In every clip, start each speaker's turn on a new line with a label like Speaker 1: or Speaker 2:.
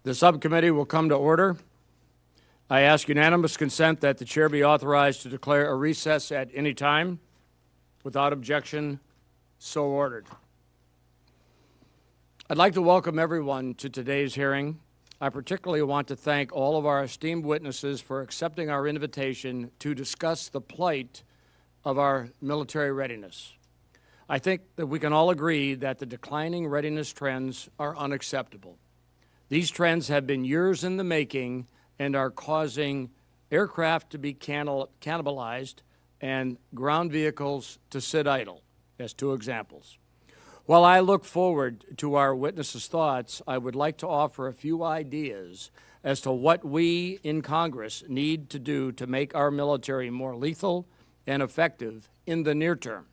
Speaker 1: The subcommittee will come to order. I ask unanimous consent that the chair be authorized to declare a recess at any time. Without objection, so ordered. I'd like to welcome everyone to today's hearing. I particularly want to thank all of our esteemed witnesses for accepting our invitation to discuss the plight of our military readiness. I think that we can all agree that the declining readiness trends are unacceptable. These trends have been years in the making and are causing aircraft to be cannibalized and ground vehicles to sit idle, as two examples. While I look forward to our witnesses' thoughts, I would like to offer a few ideas as to what we in Congress need to do to make our military more lethal and effective in the near term.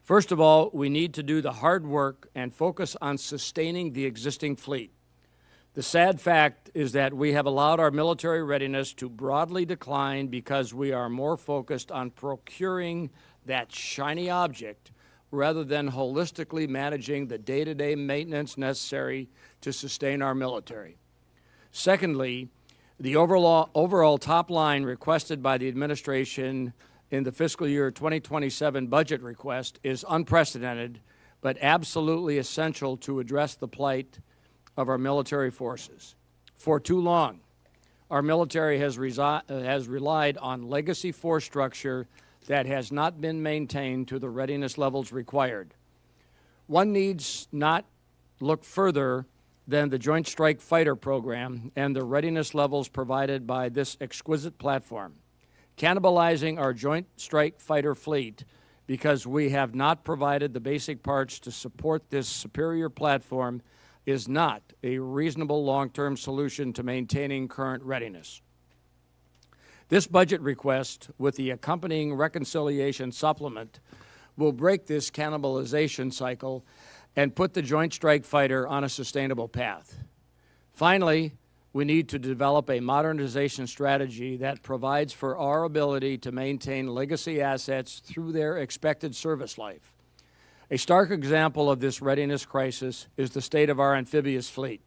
Speaker 1: First of all, we need to do the hard work and focus on sustaining the existing fleet. The sad fact is that we have allowed our military readiness to broadly decline because we are more focused on procuring that shiny object rather than holistically managing the day-to-day maintenance necessary to sustain our military. Secondly, the overall top line requested by the administration in the fiscal year 2027 budget request is unprecedented, but absolutely essential to address the plight of our military forces. For too long, our military has relied on legacy force structure that has not been maintained to the readiness levels required. One needs not look further than the Joint Strike Fighter program and the readiness levels provided by this exquisite platform. Cannibalizing our Joint Strike Fighter fleet because we have not provided the basic parts to support this superior platform is not a reasonable long-term solution to maintaining current readiness. This budget request, with the accompanying reconciliation supplement, will break this cannibalization cycle and put the Joint Strike Fighter on a sustainable path. Finally, we need to develop a modernization strategy that provides for our ability to maintain legacy assets through their expected service life. A stark example of this readiness crisis is the state of our amphibious fleet.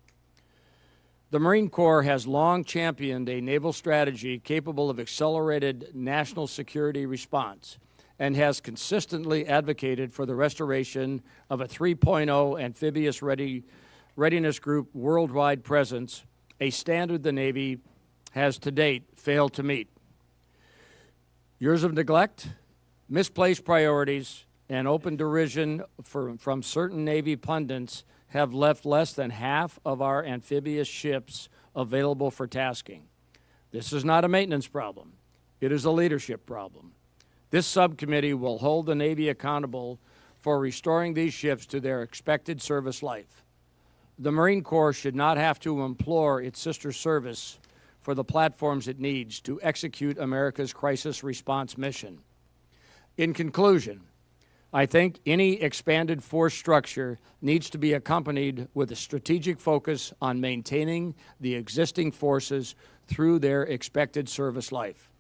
Speaker 1: The Marine Corps has long championed a naval strategy capable of accelerated national security response and has consistently advocated for the restoration of a 3.0 amphibious readiness group worldwide presence, a standard the Navy has to date failed to meet. Years of neglect, misplaced priorities, and open derision from certain Navy pundits have left less than half of our amphibious ships available for tasking. This is not a maintenance problem. It is a leadership problem. This subcommittee will hold the Navy accountable for restoring these ships to their expected service life. The Marine Corps should not have to implore its sister service for the platforms it needs to execute America's crisis response mission. In conclusion, I think any expanded force structure needs to be accompanied with a strategic focus on maintaining the existing forces through their expected service life.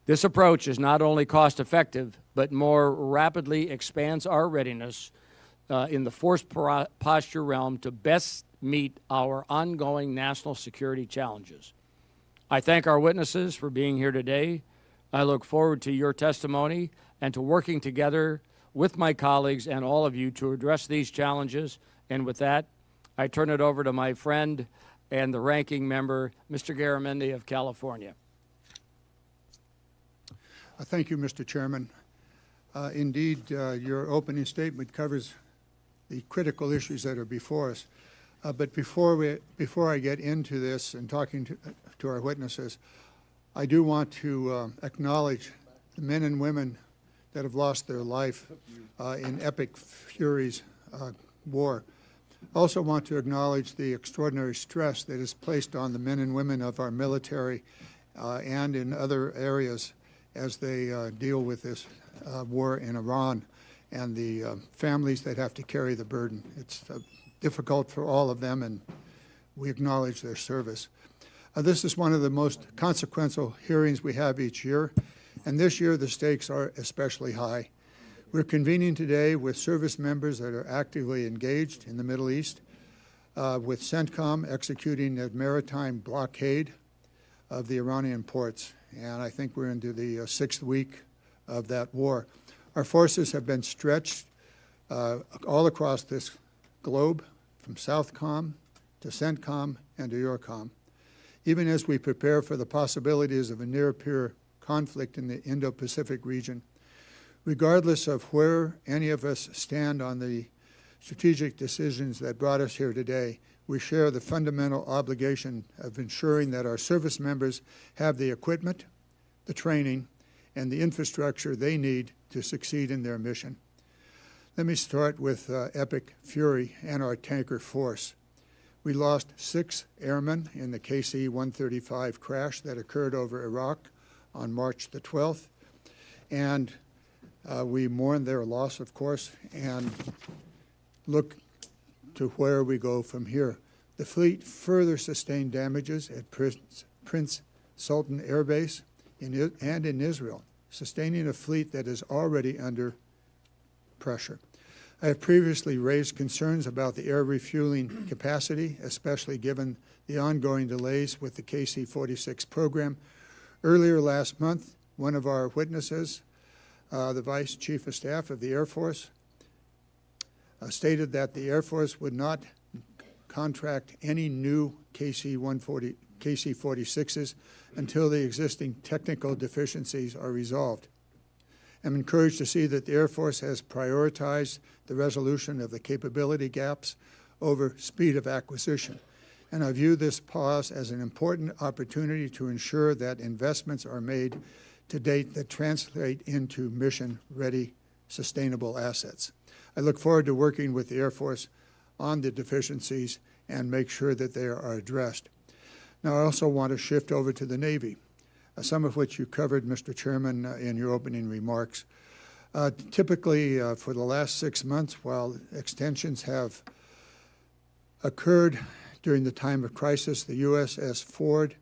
Speaker 1: This approach is not only cost-effective, but more rapidly expands our readiness in the force posture realm to best meet our ongoing national security challenges. I thank our witnesses for being here today. I look forward to your testimony and to working together with my colleagues and all of you to address these challenges. And with that, I turn it over to my friend and the ranking member, Mr. Garamendi of California.
Speaker 2: Thank you, Mr. Chairman. Indeed, your opening statement covers the critical issues that are before us. But before I get into this and talking to our witnesses, I do want to acknowledge the men and women that have lost their life in epic Fury's war. Also want to acknowledge the extraordinary stress that is placed on the men and women of our military and in other areas as they deal with this war in Iran and the families that have to carry the burden. It's difficult for all of them, and we acknowledge their service. This is one of the most consequential hearings we have each year, and this year the stakes are especially high. We're convening today with service members that are actively engaged in the Middle East, with CENTCOM executing a maritime blockade of the Iranian ports. And I think we're into the 6th week of that war. Our forces have been stretched all across this globe, from SOUTHCOM to CENTCOM and to EURCOM, even as we prepare for the possibilities of a near-peer conflict in the Indo-Pacific region. Regardless of where any of us stand on the strategic decisions that brought us here today, we share the fundamental obligation of ensuring that our service members have the equipment, the training, and the infrastructure they need to succeed in their mission. Let me start with Epic Fury and our tanker force. We lost 6 airmen in the KC-135 crash that occurred over Iraq on March the 12th, and we mourn their loss, of course, and look to where we go from here. The fleet further sustained damages at Prince Sultan Air Base and in Israel, sustaining a fleet that is already under pressure. I have previously raised concerns about the air refueling capacity, especially given the ongoing delays with the KC-46 program. Earlier last month, one of our witnesses, the Vice Chief of Staff of the Air Force, stated that the Air Force would not contract any new KC-46s until the existing technical deficiencies are resolved. I'm encouraged to see that the Air Force has prioritized the resolution of the capability gaps over speed of acquisition, and I view this pause as an important opportunity to ensure that investments are made to date that translate into mission-ready, sustainable assets. I look forward to working with the Air Force on the deficiencies and make sure that they are addressed. Now, I also want to shift over to the Navy, some of which you covered, Mr. Chairman, in your opening remarks. Typically, for the last 6 months, while extensions have occurred during the time of crisis, the USS Ford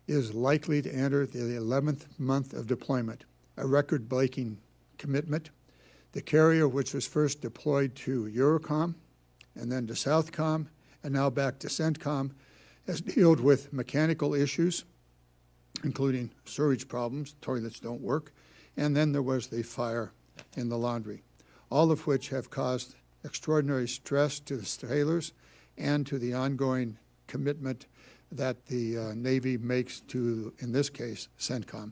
Speaker 2: is likely to enter the 11th month of deployment, a record-breaking commitment. The carrier, which was first deployed to EURCOM and then to SOUTHCOM and now back to CENTCOM, has dealt with mechanical issues, including sewage problems, toilets don't work, and then there was the fire in the laundry, all of which have caused extraordinary stress to the sailors and to the ongoing commitment that the Navy makes to, in this case, CENTCOM.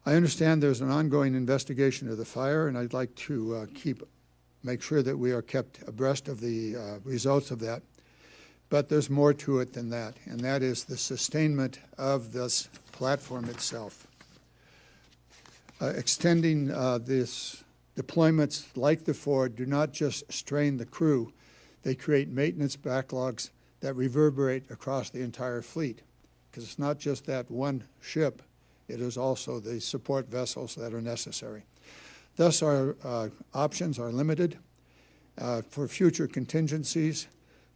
Speaker 2: I understand there's an ongoing investigation of the fire, and I'd like to make sure that we are kept abreast of the results of that. But there's more to it than that, and that is the sustainment of this platform itself. Extending this deployments like the Ford do not just strain the crew, they create maintenance backlogs that reverberate across the entire fleet, because it's not just that one ship, it is also the support vessels that are necessary. Thus, our options are limited for future contingencies,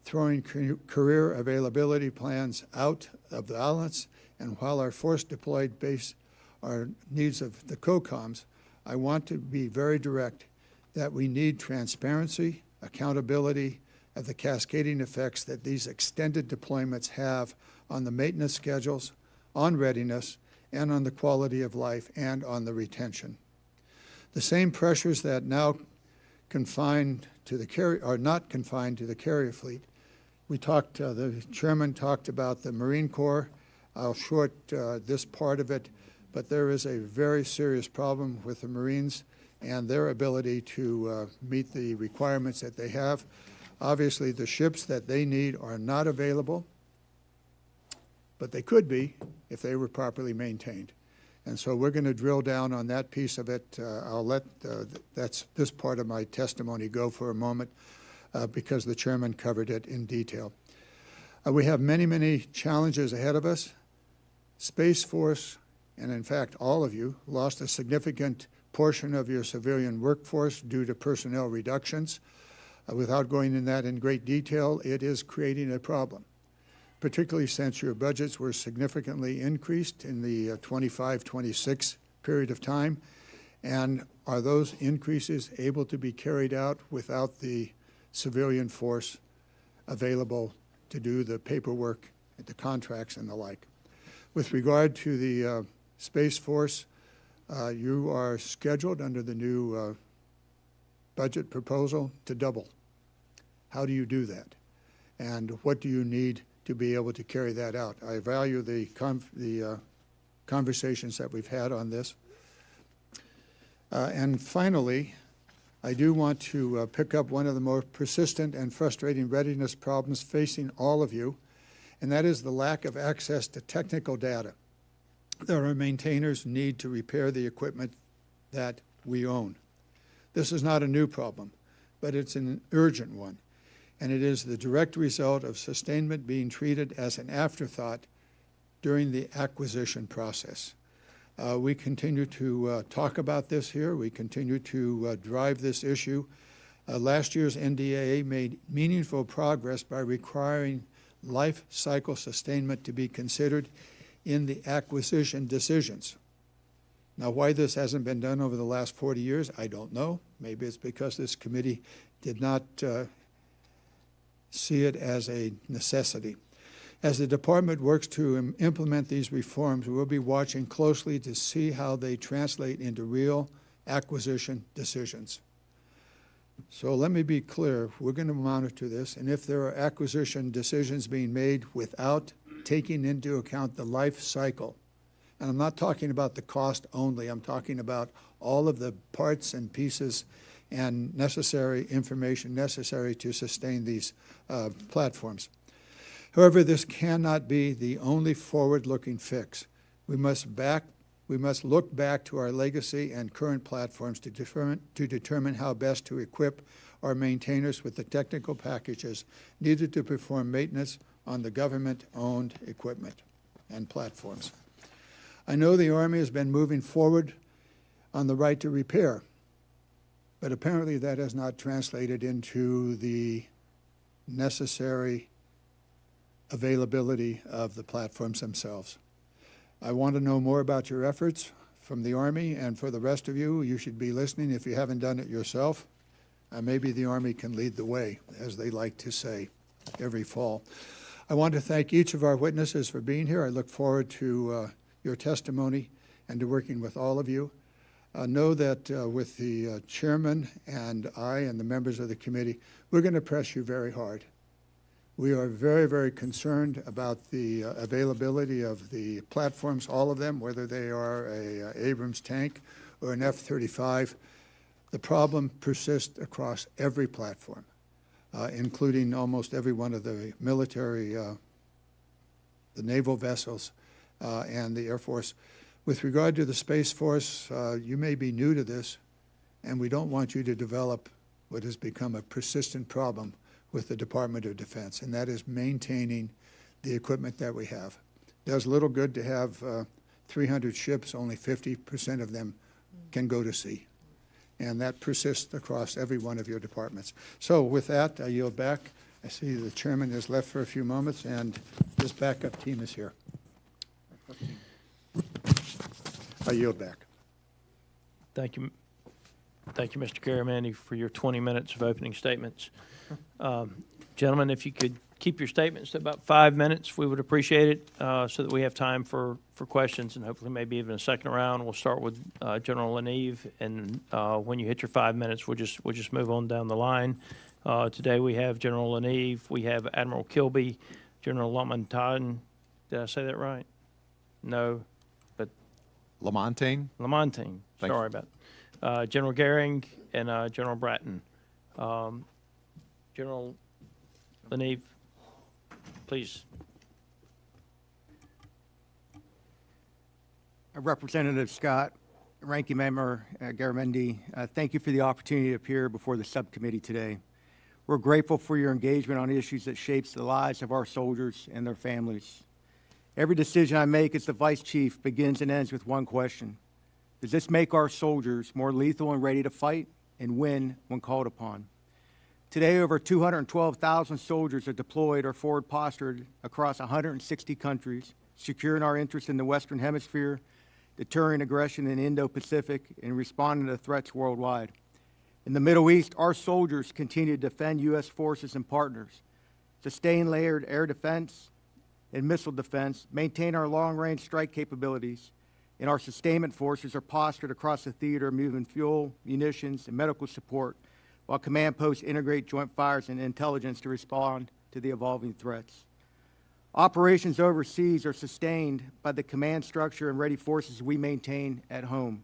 Speaker 2: throwing career availability plans out of the balance, and while our force deployed base our needs of the COCOMs, I want to be very direct that we need transparency, accountability of the cascading effects that these extended deployments have on the maintenance schedules, on readiness, and on the quality of life, and on the retention. The same pressures that now confined to the are not confined to the carrier fleet. We talked, the chairman talked about the Marine Corps. I'll short this part of it, but there is a very serious problem with the Marines and their ability to meet the requirements that they have. Obviously, the ships that they need are not available, but they could be if they were properly maintained. And so we're going to drill down on that piece of it. I'll let this part of my testimony go for a moment because the chairman covered it in detail. We have many, many challenges ahead of us. Space Force, and in fact all of you, lost a significant portion of your civilian workforce due to personnel reductions. Without going in that in great detail, it is creating a problem, particularly since your budgets were significantly increased in the 25-26 period of time. And are those increases able to be carried out without the civilian force available to do the paperwork, the contracts, and the like. With regard to the Space Force, you are scheduled under the new budget proposal to double. How do you do that? And what do you need to be able to carry that out? I value the conversations that we've had on this. And finally, I do want to pick up one of the more persistent and frustrating readiness problems facing all of you, and that is the lack of access to technical data that our maintainers need to repair the equipment that we own. This is not a new problem, but it's an urgent one, and it is the direct result of sustainment being treated as an afterthought during the acquisition process. We continue to talk about this here. We continue to drive this issue. Last year's NDAA made meaningful progress by requiring life cycle sustainment to be considered in the acquisition decisions. Now, why this hasn't been done over the last 40 years, I don't know. Maybe it's because this committee did not see it as a necessity. As the department works to implement these reforms, we'll be watching closely to see how they translate into real acquisition decisions. So let me be clear, we're going to monitor this, and if there are acquisition decisions being made without taking into account the life cycle, and I'm not talking about the cost only, I'm talking about all of the parts and pieces and necessary information necessary to sustain these platforms. However, this cannot be the only forward-looking fix. We must look back to our legacy and current platforms to determine how best to equip our maintainers with the technical packages needed to perform maintenance on the government-owned equipment and platforms. I know the Army has been moving forward on the right to repair, but apparently that has not translated into the necessary availability of the platforms themselves. I want to know more about your efforts from the Army, and for the rest of you, you should be listening if you haven't done it yourself. Maybe the Army can lead the way, as they like to say every fall. I want to thank each of our witnesses for being here. I look forward to your testimony and to working with all of you. Know that with the chairman and I and the members of the committee, we're going to press you very hard. We are very, very concerned about the availability of the platforms, all of them, whether they are a Abrams tank or an F-35. The problem persists across every platform, including almost every one of the military, the naval vessels, and the Air Force. With regard to the Space Force, you may be new to this, and we don't want you to develop what has become a persistent problem with the Department of Defense, and that is maintaining the equipment that we have. It does little good to have 300 ships, only 50% of them can go to sea. And that persists across every one of your departments. So with that, I yield back. I see the chairman is left for a few moments, and this backup team is here. I yield back.
Speaker 3: Thank you. Thank you, Mr. Garamendi, for your 20 minutes of opening statements. Gentlemen, if you could keep your statements to about 5 minutes, we would appreciate it, so that we have time for questions and hopefully maybe even a second round. We'll start with General Leneve, and when you hit your 5 minutes, we'll just move on down the line. Today we have General Leneve, we have Admiral Kilby, General Lamontagne. Did I say that right? No, but
Speaker 4: Lamontagne.
Speaker 3: Lamontagne. Sorry about it. General Gehring and General Bratton. General Leneve, please.
Speaker 5: Representative Scott, Ranking Member Garamendi, thank you for the opportunity to appear before the subcommittee today. We're grateful for your engagement on issues that shapes the lives of our soldiers and their families. Every decision I make as the Vice Chief begins and ends with one question. Does this make our soldiers more lethal and ready to fight and win when called upon? Today, over 212,000 soldiers are deployed or forward postured across 160 countries, securing our interests in the Western Hemisphere, deterring aggression in the Indo-Pacific, and responding to threats worldwide. In the Middle East, our soldiers continue to defend U.S. forces and partners, sustain layered air defense and missile defense, maintain our long-range strike capabilities, and our sustainment forces are postured across the theater, moving fuel, munitions, and medical support, while command posts integrate joint fires and intelligence to respond to the evolving threats. Operations overseas are sustained by the command structure and ready forces we maintain at home.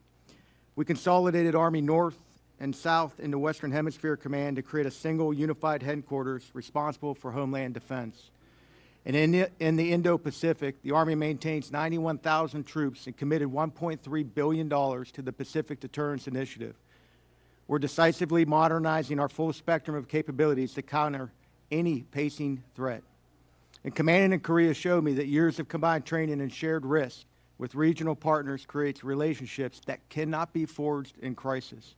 Speaker 5: We consolidated Army North and South into Western Hemisphere Command to create a single unified headquarters responsible for homeland defense. And in the Indo-Pacific, the Army maintains 91,000 troops and committed $1.3 billion to the Pacific Deterrence Initiative. We're decisively modernizing our full spectrum of capabilities to counter any pacing threat. And commanding in Korea showed me that years of combined training and shared risk with regional partners creates relationships that cannot be forged in crisis.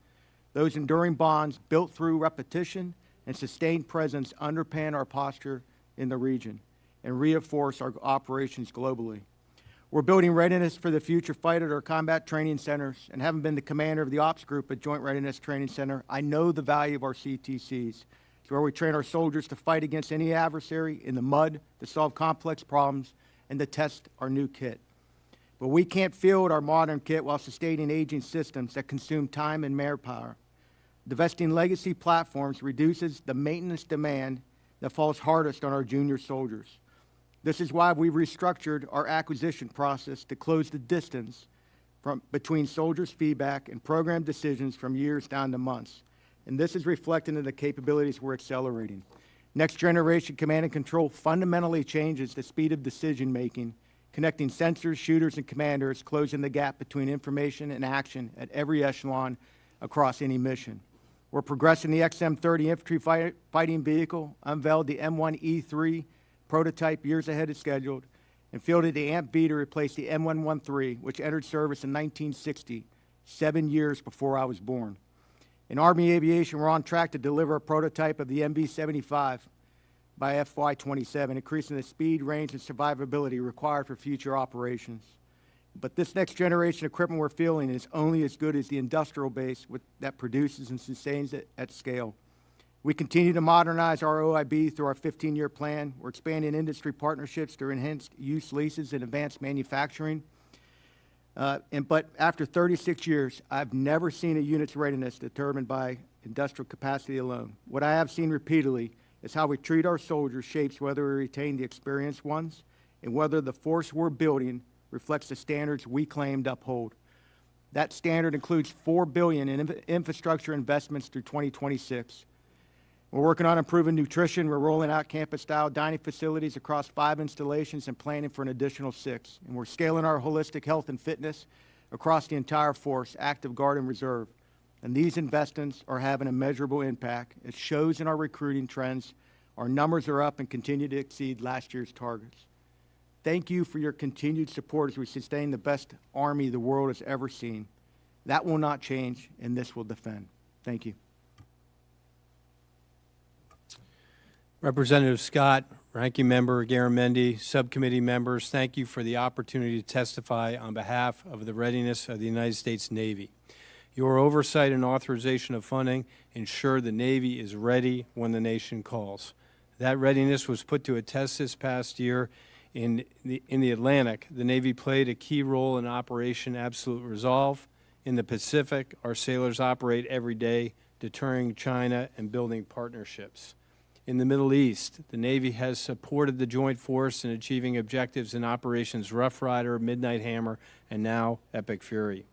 Speaker 5: Those enduring bonds built through repetition and sustained presence underpin our posture in the region and reinforce our operations globally. We're building readiness for the future fight at our combat training centers, and having been the commander of the ops group at Joint Readiness Training Center, I know the value of our CTCs. It's where we train our soldiers to fight against any adversary in the mud, to solve complex problems, and to test our new kit. But we can't field our modern kit while sustaining aging systems that consume time and manpower. Divesting legacy platforms reduces the maintenance demand that falls hardest on our junior soldiers. This is why we restructured our acquisition process to close the distance between soldiers' feedback and program decisions from years down to months. And this is reflected in the capabilities we're accelerating. Next generation command and control fundamentally changes the speed of decision making, connecting sensors, shooters, and commanders, closing the gap between information and action at every echelon across any mission. We're progressing the XM-30 infantry fighting vehicle, unveiled the M1E3 prototype years ahead of schedule, and fielded the AMP-B to replace the M113, which entered service in 1960, 7 years before I was born. In Army Aviation, we're on track to deliver a prototype of the MB-75 by FY27, increasing the speed, range, and survivability required for future operations. But this next generation equipment we're fielding is only as good as the industrial base that produces and sustains it at scale. We continue to modernize our OIB through our 15-year plan. We're expanding industry partnerships through enhanced use leases and advanced manufacturing. But after 36 years, I've never seen a unit's readiness determined by industrial capacity alone. What I have seen repeatedly is how we treat our soldiers shapes whether we retain the experienced ones and whether the force we're building reflects the standards we claim to uphold. That standard includes $4 billion in infrastructure investments through 2026. We're working on improving nutrition. We're rolling out campus-style dining facilities across 5 installations and planning for an additional 6. And we're scaling our holistic health and fitness across the entire force, active, guard, and reserve. And these investments are having a measurable impact. It shows in our recruiting trends. Our numbers are up and continue to exceed last year's targets. Thank you for your continued support as we sustain the best Army the world has ever seen. That will not change, and this will defend. Thank you.
Speaker 4: Representative Scott, Ranking Member Garamendi, subcommittee members, thank you for the opportunity to testify on behalf of the readiness of the United States Navy. Your oversight and authorization of funding ensure the Navy is ready when the nation calls. That readiness was put to a test this past year in the Atlantic. The Navy played a key role in Operation Absolute Resolve. In the Pacific, our sailors operate every day, deterring China and building partnerships. In the Middle East, the Navy has supported the Joint Force in achieving objectives in Operations Rough Rider, Midnight Hammer, and now Epic Fury.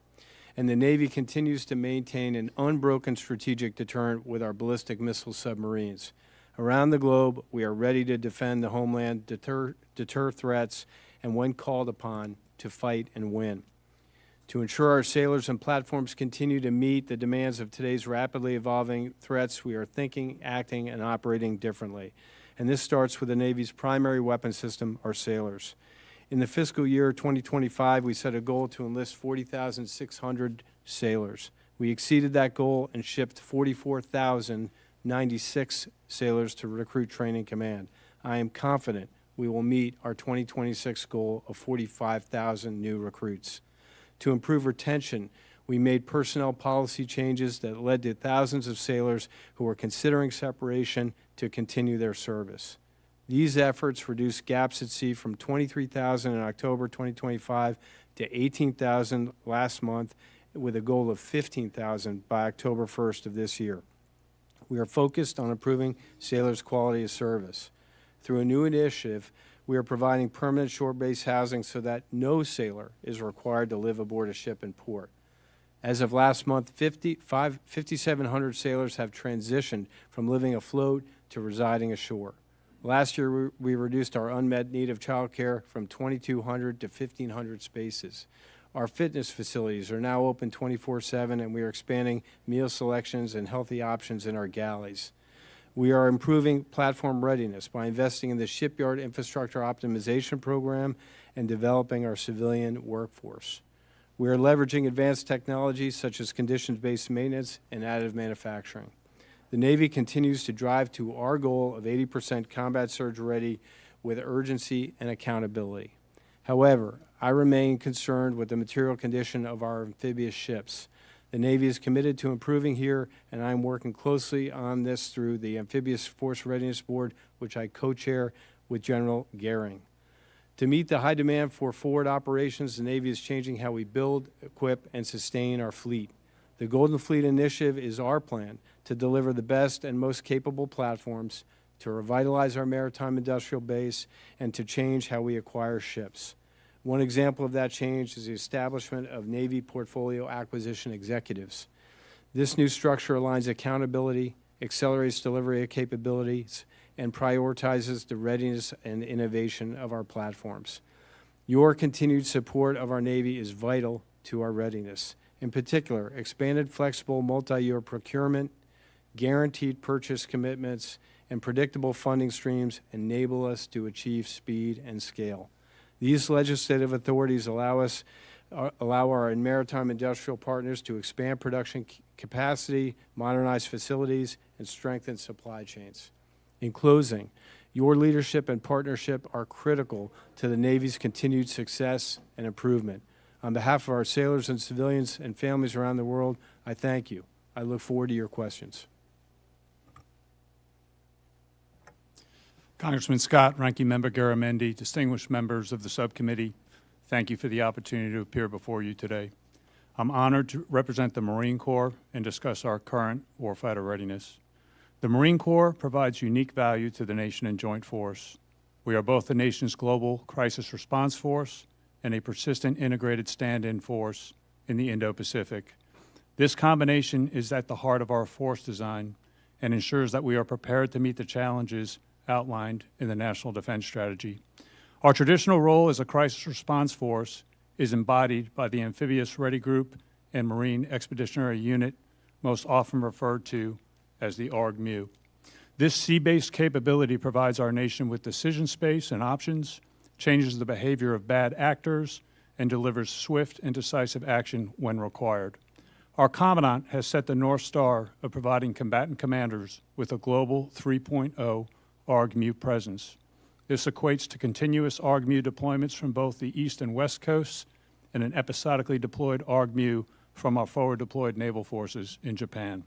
Speaker 4: And the Navy continues to maintain an unbroken strategic deterrent with our ballistic missile submarines. Around the globe, we are ready to defend the homeland, deter threats, and when called upon, to fight and win. To ensure our sailors and platforms continue to meet the demands of today's rapidly evolving threats, we are thinking, acting, and operating differently. And this starts with the Navy's primary weapon system, our sailors. In the fiscal year 2025, we set a goal to enlist 40,600 sailors. We exceeded that goal and shipped 44,096 sailors to Recruit Training Command. I am confident we will meet our 2026 goal of 45,000 new recruits. To improve retention, we made personnel policy changes that led to thousands of sailors who were considering separation to continue their service. These efforts reduced gaps at sea from 23,000 in October 2025 to 18,000 last month, with a goal of 15,000 by October 1st of this year. We are focused on improving sailors' quality of service. Through a new initiative, we are providing permanent shore-based housing so that no sailor is required to live aboard a ship in port. As of last month, 5,700 sailors have transitioned from living afloat to residing ashore. Last year, we reduced our unmet need of childcare from 2,200 to 1,500 spaces. Our fitness facilities are now open 24/7, and we are expanding meal selections and healthy options in our galleys. We are improving platform readiness by investing in the shipyard infrastructure optimization program and developing our civilian workforce. We are leveraging advanced technologies such as conditions-based maintenance and additive manufacturing. The Navy continues to drive to our goal of 80% combat surge ready with urgency and accountability. However, I remain concerned with the material condition of our amphibious ships. The Navy is committed to improving here, and I'm working closely on this through the Amphibious Force Readiness Board, which I co-chair with General Gehring. To meet the high demand for forward operations, the Navy is changing how we build, equip, and sustain our fleet. The Golden Fleet Initiative is our plan to deliver the best and most capable platforms, to revitalize our maritime industrial base, and to change how we acquire ships. One example of that change is the establishment of Navy Portfolio Acquisition Executives. This new structure aligns accountability, accelerates delivery of capabilities, and prioritizes the readiness and innovation of our platforms. Your continued support of our Navy is vital to our readiness. In particular, expanded flexible multi-year procurement, guaranteed purchase commitments, and predictable funding streams enable us to achieve speed and scale. These legislative authorities allow our maritime industrial partners to expand production capacity, modernize facilities, and strengthen supply chains. In closing, your leadership and partnership are critical to the Navy's continued success and improvement. On behalf of our sailors and civilians and families around the world, I thank you. I look forward to your questions.
Speaker 6: Congressman Scott, Ranking Member Garamendi, distinguished members of the subcommittee, thank you for the opportunity to appear before you today. I'm honored to represent the Marine Corps and discuss our current warfighter readiness. The Marine Corps provides unique value to the nation and joint force. We are both the nation's global crisis response force and a persistent integrated stand-in force in the Indo-Pacific. This combination is at the heart of our force design and ensures that we are prepared to meet the challenges outlined in the National Defense Strategy. Our traditional role as a crisis response force is embodied by the Amphibious Ready Group and Marine Expeditionary Unit, most often referred to as the ARG-MU. This sea-based capability provides our nation with decision space and options, changes the behavior of bad actors, and delivers swift and decisive action when required. Our Commandant has set the North Star of providing combatant commanders with a global 3.0 ARG-MU presence. This equates to continuous ARG-MU deployments from both the East and West Coasts and an episodically deployed ARG-MU from our forward deployed naval forces in Japan.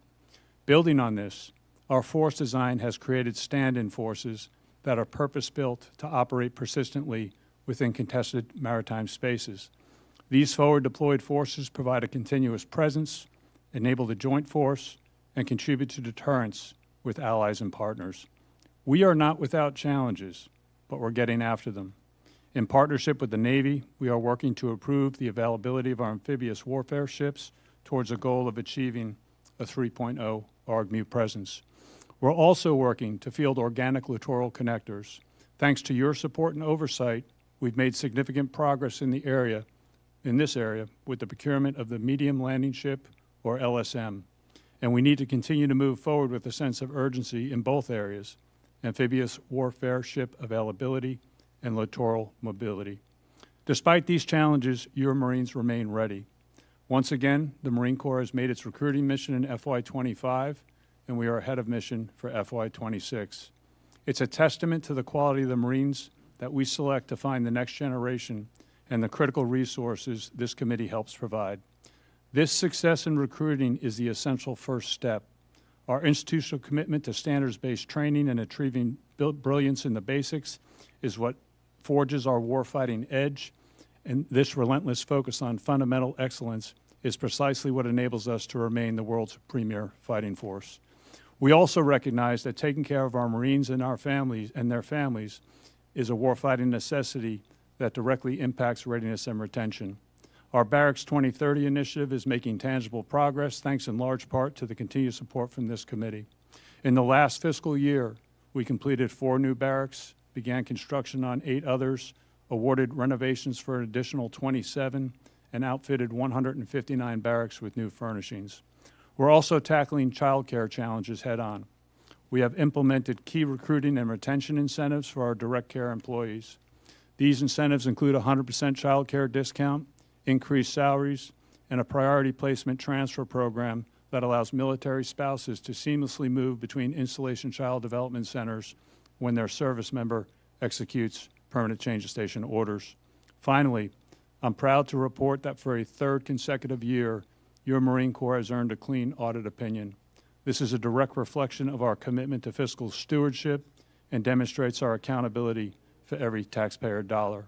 Speaker 6: Building on this, our force design has created stand-in forces that are purpose-built to operate persistently within contested maritime spaces. These forward deployed forces provide a continuous presence, enable the joint force, and contribute to deterrence with allies and partners. We are not without challenges, but we're getting after them. In partnership with the Navy, we are working to improve the availability of our amphibious warfare ships towards a goal of achieving a 3.0 ARG-MU presence. We're also working to field organic littoral connectors. Thanks to your support and oversight, we've made significant progress in this area with the procurement of the Medium Landing Ship, or LSM. And we need to continue to move forward with a sense of urgency in both areas: amphibious warfare ship availability and littoral mobility. Despite these challenges, your Marines remain ready. Once again, the Marine Corps has made its recruiting mission in FY25, and we are ahead of mission for FY26. It's a testament to the quality of the Marines that we select to find the next generation and the critical resources this committee helps provide. This success in recruiting is the essential first step. Our institutional commitment to standards-based training and achieving brilliance in the basics is what forges our warfighting edge, and this relentless focus on fundamental excellence is precisely what enables us to remain the world's premier fighting force. We also recognize that taking care of our Marines and their families is a warfighting necessity that directly impacts readiness and retention. Our Barracks 2030 initiative is making tangible progress, thanks in large part to the continued support from this committee. In the last fiscal year, we completed 4 new barracks, began construction on 8 others, awarded renovations for an additional 27, and outfitted 159 barracks with new furnishings. We're also tackling child care challenges head-on. We have implemented key recruiting and retention incentives for our direct care employees. These incentives include a 100% child care discount, increased salaries, and a priority placement transfer program that allows military spouses to seamlessly move between installation child development centers when their service member executes permanent change of station orders. Finally, I'm proud to report that for a 3rd consecutive year, your Marine Corps has earned a clean audit opinion. This is a direct reflection of our commitment to fiscal stewardship and demonstrates our accountability for every taxpayer dollar.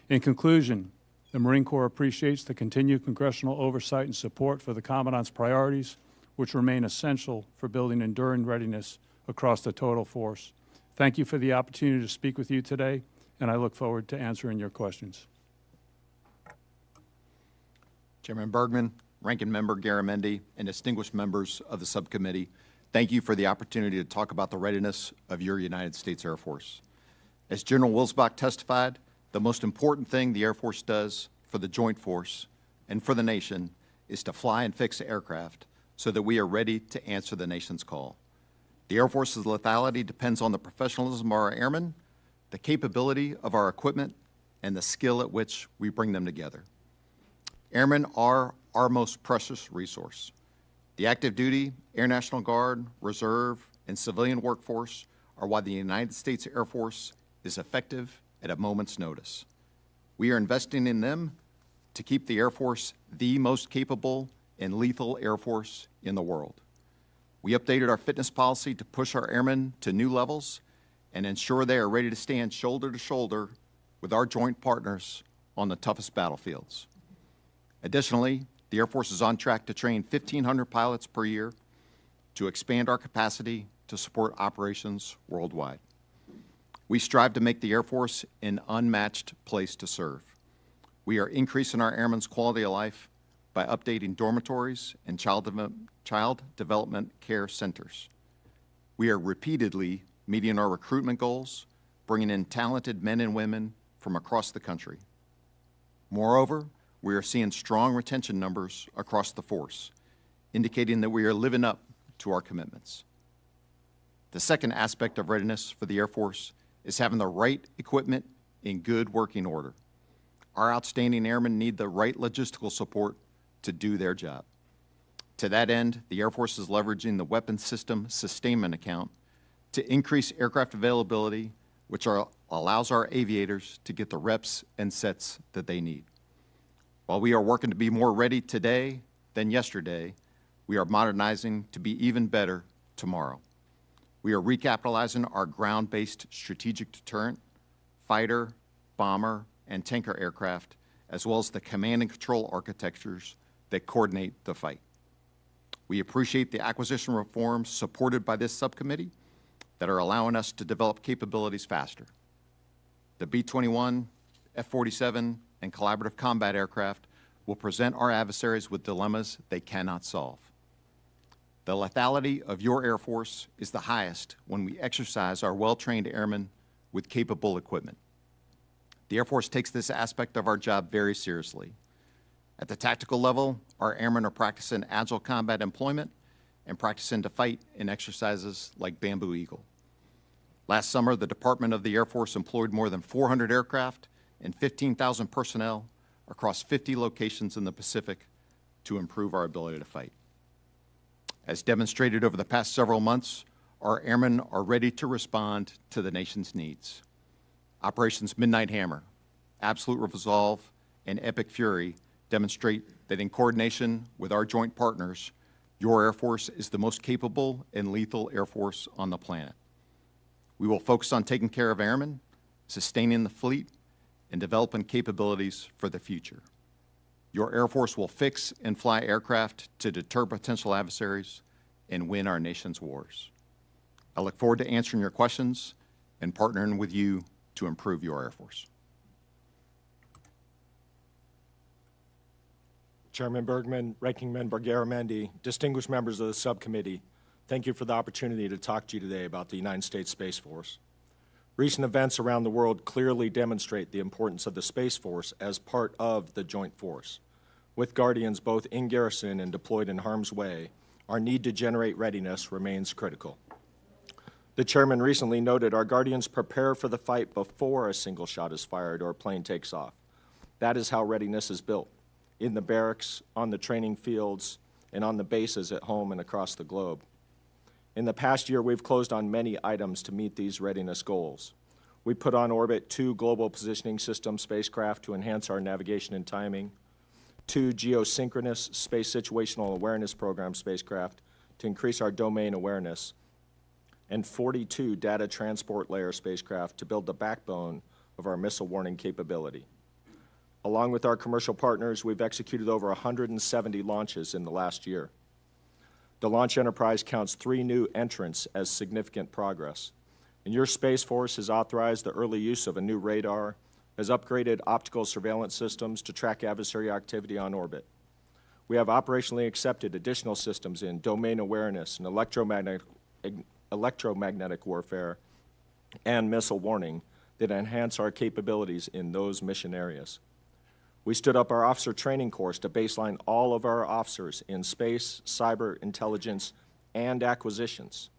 Speaker 6: In conclusion, the Marine Corps appreciates the continued congressional oversight and support for the Commandant's priorities, which remain essential for building enduring readiness across the total force. Thank you for the opportunity to speak with you today, and I look forward to answering your questions.
Speaker 7: Chairman Bergman, Ranking Member Garamendi, and distinguished members of the subcommittee, thank you for the opportunity to talk about the readiness of your United States Air Force. As General Wilsbach testified, the most important thing the Air Force does for the Joint Force and for the nation is to fly and fix aircraft so that we are ready to answer the nation's call. The Air Force's lethality depends on the professionalism of our airmen, the capability of our equipment, and the skill at which we bring them together. Airmen are our most precious resource. The active duty, Air National Guard, Reserve, and civilian workforce are why the United States Air Force is effective at a moment's notice. We are investing in them to keep the Air Force the most capable and lethal Air Force in the world. We updated our fitness policy to push our airmen to new levels and ensure they are ready to stand shoulder to shoulder with our joint partners on the toughest battlefields. Additionally, the Air Force is on track to train 1,500 pilots per year to expand our capacity to support operations worldwide. We strive to make the Air Force an unmatched place to serve. We are increasing our airmen's quality of life by updating dormitories and child development care centers. We are repeatedly meeting our recruitment goals, bringing in talented men and women from across the country. Moreover, we are seeing strong retention numbers across the force, indicating that we are living up to our commitments. The second aspect of readiness for the Air Force is having the right equipment in good working order. Our outstanding airmen need the right logistical support to do their job. To that end, the Air Force is leveraging the Weapons System Sustainment Account to increase aircraft availability, which allows our aviators to get the reps and sets that they need. While we are working to be more ready today than yesterday, we are modernizing to be even better tomorrow. We are recapitalizing our ground-based strategic deterrent, fighter, bomber, and tanker aircraft, as well as the command and control architectures that coordinate the fight. We appreciate the acquisition reforms supported by this subcommittee that are allowing us to develop capabilities faster. The B-21, F-47, and collaborative combat aircraft will present our adversaries with dilemmas they cannot solve. The lethality of your Air Force is the highest when we exercise our well-trained airmen with capable equipment. The Air Force takes this aspect of our job very seriously. At the tactical level, our airmen are practicing agile combat employment and practicing to fight in exercises like Bamboo Eagle. Last summer, the Department of the Air Force employed more than 400 aircraft and 15,000 personnel across 50 locations in the Pacific to improve our ability to fight. As demonstrated over the past several months, our airmen are ready to respond to the nation's needs. Operations Midnight Hammer, Absolute Resolve, and Epic Fury demonstrate that in coordination with our joint partners, Your Air Force is the most capable and lethal Air Force on the planet. We will focus on taking care of airmen, sustaining the fleet, and developing capabilities for the future. Your Air Force will fix and fly aircraft to deter potential adversaries and win our nation's wars. I look forward to answering your questions and partnering with you to improve your Air Force.
Speaker 8: Chairman Bergman, Ranking Member Garamendi, distinguished members of the subcommittee, thank you for the opportunity to talk to you today about the United States Space Force. Recent events around the world clearly demonstrate the importance of the Space Force as part of the Joint Force. With Guardians both in garrison and deployed in harm's way, our need to generate readiness remains critical. The chairman recently noted our Guardians prepare for the fight before a single shot is fired or a plane takes off. That is how readiness is built, in the barracks, on the training fields, and on the bases at home and across the globe. In the past year, we've closed on many items to meet these readiness goals. We put on orbit 2 Global Positioning System spacecraft to enhance our navigation and timing, 2 Geosynchronous Space Situational Awareness Program spacecraft to increase our domain awareness, and 42 Data Transport Layer spacecraft to build the backbone of our missile warning capability. Along with our commercial partners, we've executed over 170 launches in the last year. The launch enterprise counts 3 new entrants as significant progress. And your Space Force has authorized the early use of a new radar, has upgraded optical surveillance systems to track adversary activity on orbit. We have operationally accepted additional systems in domain awareness and electromagnetic warfare and missile warning that enhance our capabilities in those mission areas. We stood up our officer training course to baseline all of our officers in space, cyber, intelligence, and acquisitions.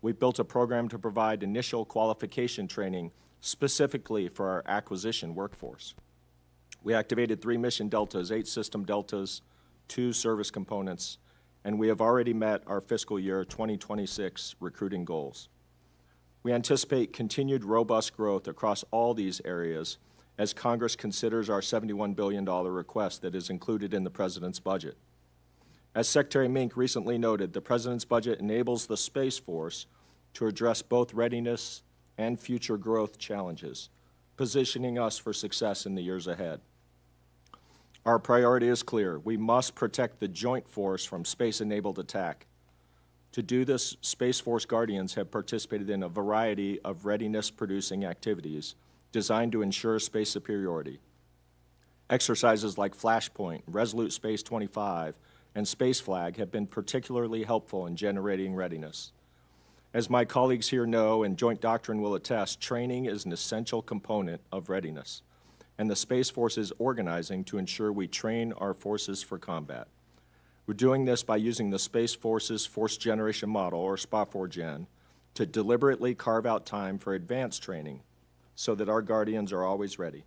Speaker 8: We built a program to provide initial qualification training specifically for our acquisition workforce. We activated 3 mission deltas, 8 system deltas, 2 service components, and we have already met our fiscal year 2026 recruiting goals. We anticipate continued robust growth across all these areas as Congress considers our $71 billion request that is included in the President's budget. As Secretary Mink recently noted, the President's budget enables the Space Force to address both readiness and future growth challenges, positioning us for success in the years ahead. Our priority is clear. We must protect the Joint Force from space-enabled attack. To do this, Space Force Guardians have participated in a variety of readiness-producing activities designed to ensure space superiority. Exercises like Flashpoint, Resolute Space 25, and Space Flag have been particularly helpful in generating readiness. As my colleagues here know and Joint Doctrine will attest, training is an essential component of readiness, and the Space Force is organizing to ensure we train our forces for combat. We're doing this by using the Space Force's Force Generation Model, or SPA4Gen, to deliberately carve out time for advanced training so that our Guardians are always ready.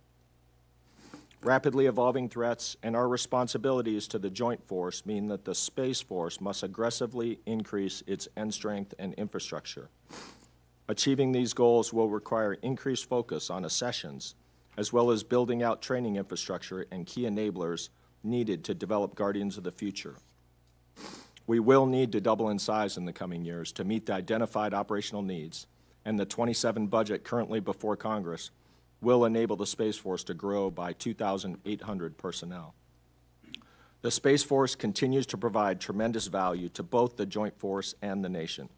Speaker 8: Rapidly evolving threats and our responsibilities to the Joint Force mean that the Space Force must aggressively increase its end strength and infrastructure. Achieving these goals will require increased focus on accessions, as well as building out training infrastructure and key enablers needed to develop Guardians of the future. We will need to double in size in the coming years to meet the identified operational needs, and the 27 budget currently before Congress will enable the Space Force to grow by 2,800 personnel. The Space Force continues to provide tremendous value to both the Joint Force and the nation.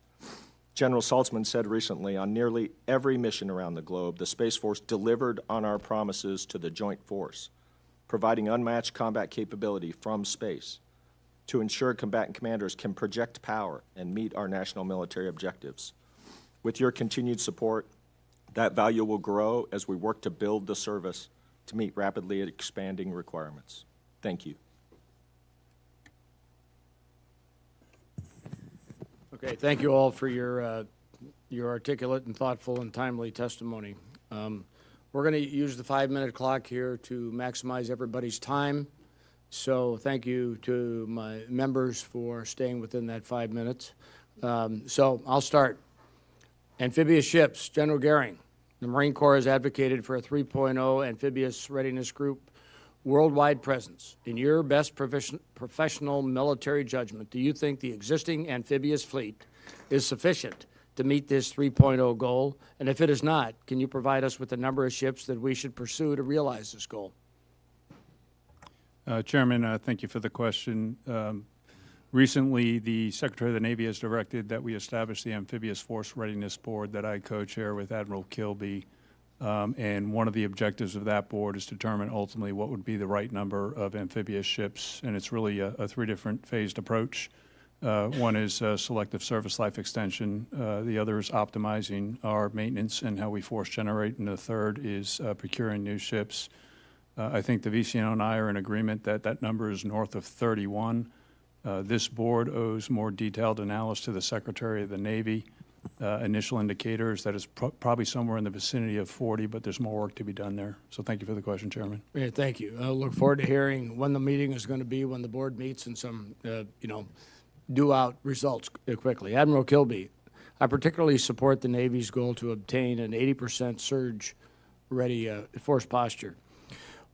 Speaker 8: General Saltzman said recently, on nearly every mission around the globe, the Space Force delivered on our promises to the Joint Force, providing unmatched combat capability from space to ensure combatant commanders can project power and meet our national military objectives. With your continued support, that value will grow as we work to build the service to meet rapidly expanding requirements. Thank you.
Speaker 1: Okay, thank you all for your articulate and thoughtful and timely testimony. We're going to use the 5-minute clock here to maximize everybody's time. So thank you to my members for staying within that 5 minutes. So I'll start. Amphibious ships, General Goering. The Marine Corps has advocated for a 3.0 amphibious readiness group worldwide presence, in your best professional military judgment, do you think the existing amphibious fleet is sufficient to meet this 3.0 goal? And if it is not, can you provide us with the number of ships that we should pursue to realize this goal?
Speaker 6: Chairman, thank you for the question. Recently, the Secretary of the Navy has directed that we establish the Amphibious Force Readiness Board that I co-chair with Admiral Kilby. And one of the objectives of that board is to determine ultimately what would be the right number of amphibious ships. And it's really a three different phased approach. One is selective service life extension. The other is optimizing our maintenance and how we force generate. And the third is procuring new ships. I think the VCNO and I are in agreement that that number is north of 31. This board owes more detailed analysis to the Secretary of the Navy. Initial indicators that is probably somewhere in the vicinity of 40, but there's more work to be done there. So thank you for the question, Chairman.
Speaker 1: Yeah, thank you. I look forward to hearing when the meeting is going to be, when the board meets, and some, due out results quickly. Admiral Kilby, I particularly support the Navy's goal to obtain an 80% surge-ready force posture.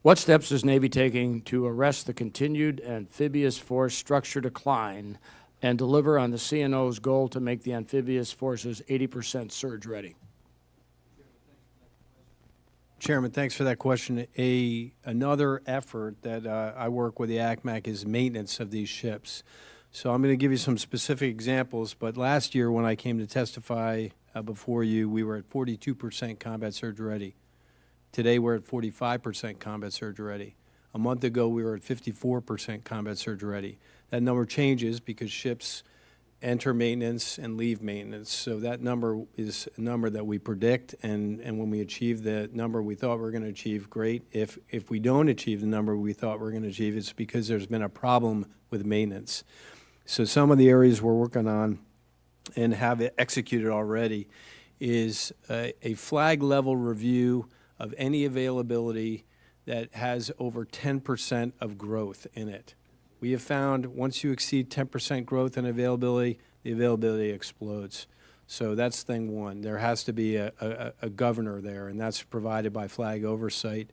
Speaker 1: What steps is Navy taking to arrest the continued amphibious force structure decline and deliver on the CNO's goal to make the amphibious forces 80% surge ready?
Speaker 4: Chairman, thanks for that question. Another effort that I work with the ACMAC is maintenance of these ships. So I'm going to give you some specific examples, but last year when I came to testify before you, we were at 42% combat surge ready. Today we're at 45% combat surge ready. A month ago we were at 54% combat surge ready. That number changes because ships enter maintenance and leave maintenance. So that number is a number that we predict, and when we achieve the number we thought we were going to achieve, great. If we don't achieve the number we thought we were going to achieve, it's because there's been a problem with maintenance. So some of the areas we're working on and have it executed already is a flag level review of any availability that has over 10% of growth in it. We have found once you exceed 10% growth in availability, the availability explodes. So that's thing one. There has to be a governor there, and that's provided by flag oversight.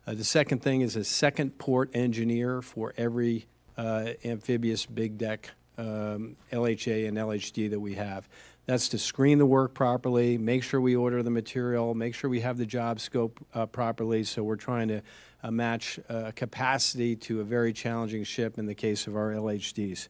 Speaker 4: The second thing is a second port engineer for every amphibious big deck LHA and LHD that we have. That's to screen the work properly, make sure we order the material, make sure we have the job scope properly. So we're trying to match capacity to a very challenging ship in the case of our LHDs.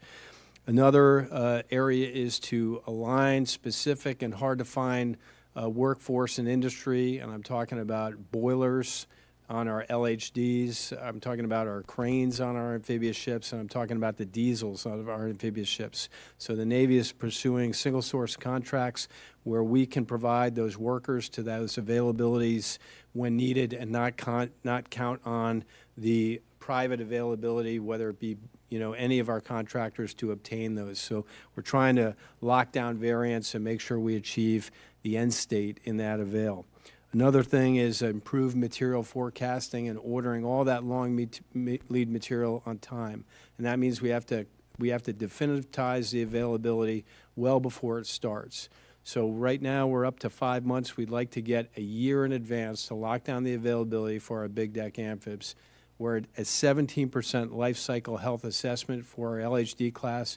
Speaker 4: Another area is to align specific and hard-to-find workforce and industry, and I'm talking about boilers on our LHDs, I'm talking about our cranes on our amphibious ships, and I'm talking about the diesels on our amphibious ships. So the Navy is pursuing single-source contracts where we can provide those workers to those availabilities when needed and not count on the private availability, whether it be any of our contractors to obtain those. So we're trying to lock down variants and make sure we achieve the end state in that avail. Another thing is improved material forecasting and ordering all that long lead material on time. And that means we have to definitize the availability well before it starts. So right now we're up to 5 months. We'd like to get a year in advance to lock down the availability for our big deck amphibs. We're at a 17% life cycle health assessment for our LHD class.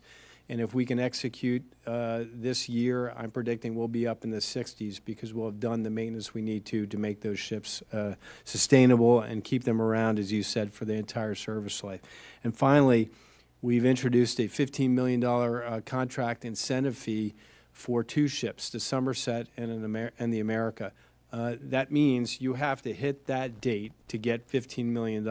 Speaker 4: And if we can execute this year, I'm predicting we'll be up in the 60s because we'll have done the maintenance we need to make those ships sustainable and keep them around, as you said, for the entire service life. And finally, we've introduced a $15 million contract incentive fee for 2 ships, the Somerset and the America. That means you have to hit that date to get $15 million.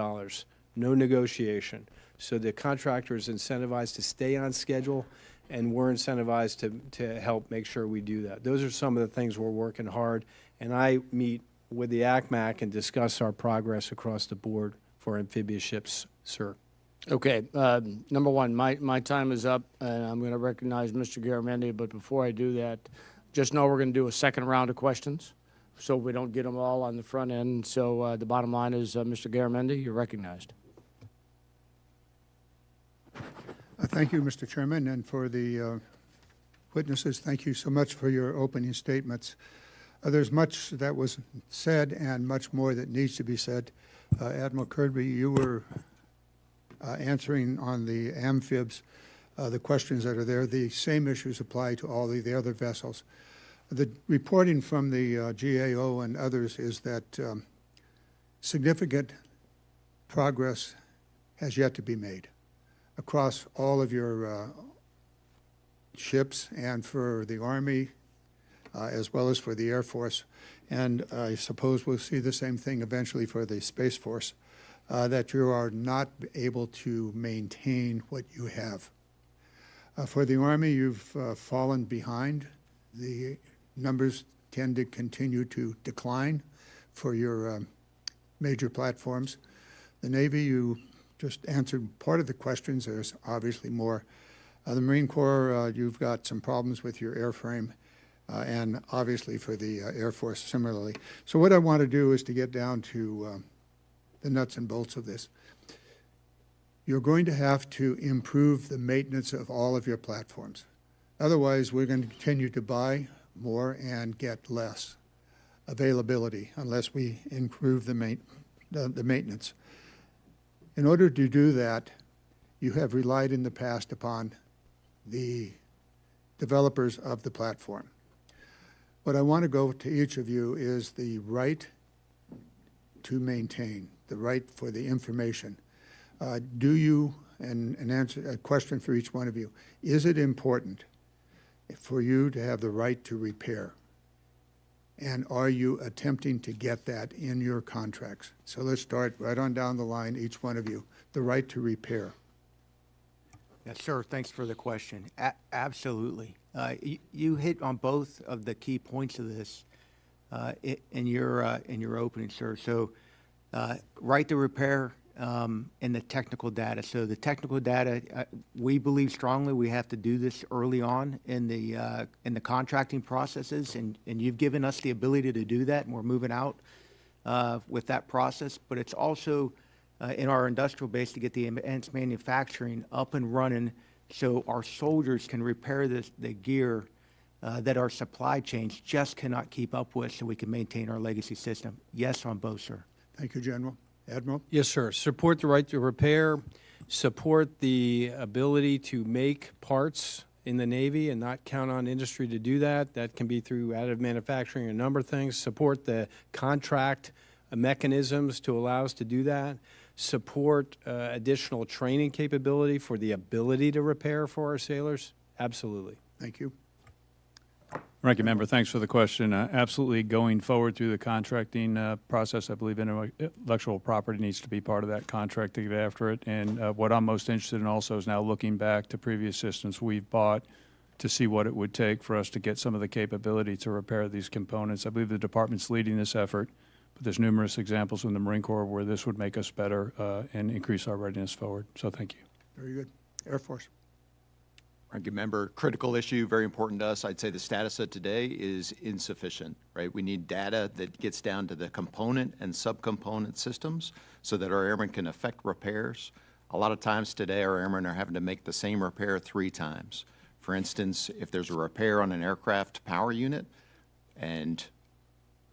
Speaker 4: No negotiation. So the contractor is incentivized to stay on schedule, and we're incentivized to help make sure we do that. Those are some of the things we're working hard, and I meet with the ACMAC and discuss our progress across the board for amphibious ships, sir.
Speaker 1: Okay, number one, my time is up, and I'm going to recognize Mr. Garamendi, but before I do that, just know we're going to do a second round of questions, so we don't get them all on the front end. So the bottom line is, Mr. Garamendi, you're recognized.
Speaker 2: Thank you, Mr. Chairman, and for the witnesses, thank you so much for your opening statements. There's much that was said and much more that needs to be said, Admiral Kirby, you were answering on the amphibs, the questions that are there. The same issues apply to all the other vessels. The reporting from the GAO and others is that significant progress has yet to be made across all of your ships and for the Army as well as for the Air Force. And I suppose we'll see the same thing eventually for the Space Force, that you are not able to maintain what you have. For the Army, you've fallen behind. The numbers tend to continue to decline for your major platforms. The Navy, you just answered part of the questions. There's obviously more. The Marine Corps, you've got some problems with your airframe, and obviously for the Air Force similarly. So what I want to do is to get down to the nuts and bolts of this. You're going to have to improve the maintenance of all of your platforms. Otherwise, we're going to continue to buy more and get less availability unless we improve the maintenance. In order to do that, you have relied in the past upon the developers of the platform. What I want to go to each of you is the right to maintain, the right for the information. Do you, and answer a question for each one of you, is it important for you to have the right to repair? And are you attempting to get that in your contracts? So let's start right on down the line, each one of you, the right to repair.
Speaker 5: Yes, sir. Thanks for the question. Absolutely. You hit on both of the key points of this in your opening, sir. So, right to repair and the technical data. So the technical data, we believe strongly we have to do this early on in the contracting processes, and you've given us the ability to do that, and we're moving out with that process. But it's also in our industrial base to get the advanced manufacturing up and running so our soldiers can repair the gear that our supply chains just cannot keep up with so we can maintain our legacy system. Yes on both, sir.
Speaker 2: Thank you, General. Admiral?
Speaker 4: Yes, sir. Support the right to repair, support the ability to make parts in the Navy and not count on industry to do that. That can be through additive manufacturing, a number of things. Support the contract mechanisms to allow us to do that. Support additional training capability for the ability to repair for our sailors. Absolutely.
Speaker 2: Thank you.
Speaker 6: Ranking Member, thanks for the question. Absolutely, going forward through the contracting process, I believe intellectual property needs to be part of that contract to get after it. And what I'm most interested in also is now looking back to previous systems we've bought to see what it would take for us to get some of the capability to repair these components. I believe the department's leading this effort, but there's numerous examples in the Marine Corps where this would make us better and increase our readiness forward. So thank you.
Speaker 2: Very good. Air Force.
Speaker 7: Ranking Member, critical issue, very important to us. I'd say the status of today is insufficient, right? We need data that gets down to the component and subcomponent systems so that our airmen can effect repairs. A lot of times today, our airmen are having to make the same repair 3 times. For instance, if there's a repair on an aircraft power unit and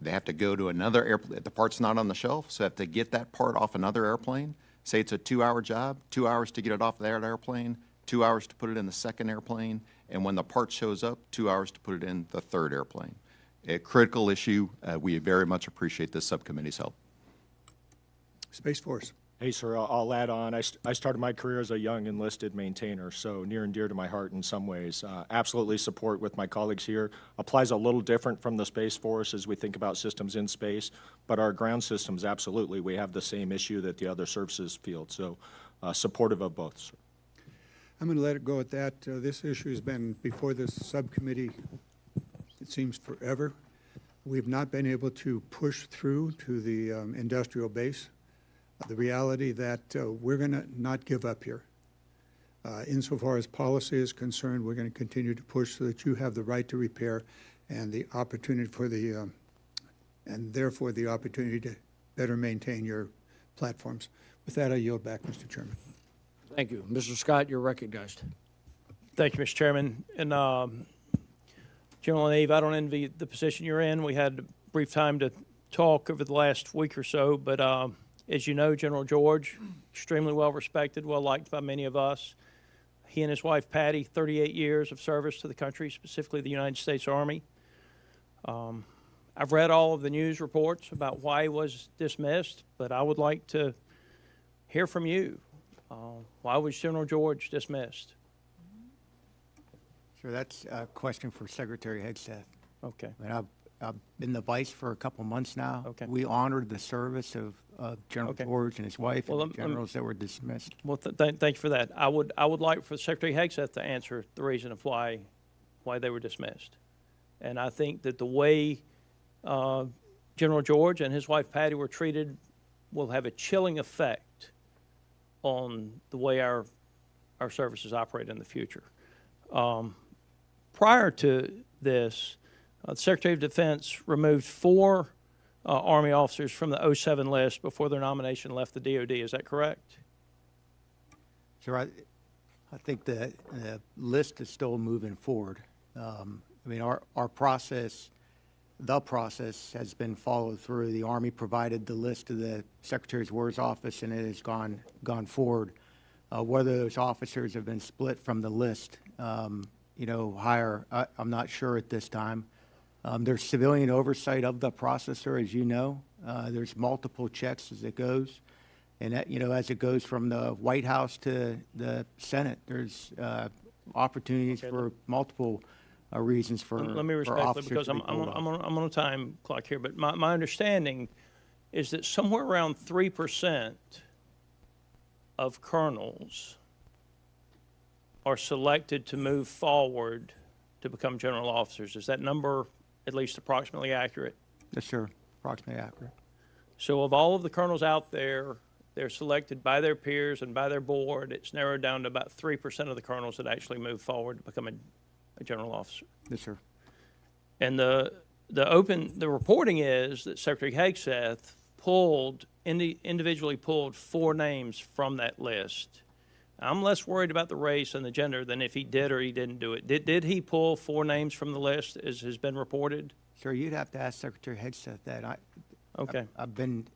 Speaker 7: they have to go to another airplane, the part's not on the shelf, so they have to get that part off another airplane. Say it's a 2-hour job, 2 hours to get it off that airplane, 2 hours to put it in the second airplane, and when the part shows up, 2 hours to put it in the third airplane. A critical issue. We very much appreciate this subcommittee's help.
Speaker 2: Space Force.
Speaker 8: Hey, sir, I'll add on. I started my career as a young enlisted maintainer, so near and dear to my heart in some ways. Absolutely support with my colleagues here. Applies a little different from the Space Force as we think about systems in space, but our ground systems, absolutely, we have the same issue that the other services field, so supportive of both, sir.
Speaker 2: I'm going to let it go at that. This issue has been before this subcommittee, it seems forever. We've not been able to push through to the industrial base. The reality that we're going to not give up here. Insofar as policy is concerned, we're going to continue to push so that you have the right to repair and the opportunity for the, and therefore the opportunity to better maintain your platforms. With that, I yield back, Mr. Chairman.
Speaker 1: Thank you. Mr. Scott, you're recognized.
Speaker 3: Thank you, Mr. Chairman. And General Nave, I don't envy the position you're in. We had a brief time to talk over the last week or so, but As you know, General George, extremely well respected, well liked by many of us. He and his wife Patty, 38 years of service to the country, specifically the United States Army. I've read all of the news reports about why he was dismissed, but I would like to hear from you. Why was General George dismissed?
Speaker 5: Sure, that's a question for Secretary Hegseth.
Speaker 3: Okay.
Speaker 5: I mean, I've been the vice for a couple months now.
Speaker 3: Okay.
Speaker 5: We honored the service of General
Speaker 3: Okay.
Speaker 5: George and his wife
Speaker 3: Well,
Speaker 5: and the generals that were dismissed.
Speaker 3: Well, thank you for that. I would like for Secretary Hegseth to answer the reason of why they were dismissed. And I think that the way General George and his wife Patty were treated will have a chilling effect on the way our services operate in the future. Prior to this, the Secretary of Defense removed 4 Army officers from the 07 list before their nomination left the DOD. Is that correct?
Speaker 5: Sure, I think the list is still moving forward. I mean, our process, the process has been followed through. The Army provided the list to the Secretary's War's office, and it has gone forward. Whether those officers have been split from the list, higher, I'm not sure at this time. There's civilian oversight of the processor, as you know. There's multiple checks as it goes. And that, as it goes from the White House to the Senate, there's opportunities for multiple reasons for
Speaker 3: Let me
Speaker 5: for
Speaker 3: respectfully,
Speaker 5: officers
Speaker 3: because
Speaker 5: to be
Speaker 3: I'm
Speaker 5: pulled off.
Speaker 3: on a time clock here, but my understanding is that somewhere around 3% of colonels are selected to move forward to become general officers. Is that number at least approximately accurate?
Speaker 5: Yes, sir. Approximately accurate.
Speaker 3: So of all of the colonels out there, they're selected by their peers and by their board. It's narrowed down to about 3% of the colonels that actually move forward to become a general officer.
Speaker 5: Yes, sir.
Speaker 3: And the reporting is that Secretary Hegseth individually pulled 4 names from that list. I'm less worried about the race and the gender than if he did or he didn't do it. Did he pull 4 names from the list, as has been reported?
Speaker 5: Sir, you'd have to ask Secretary Hegseth that.
Speaker 3: Okay.
Speaker 5: I've been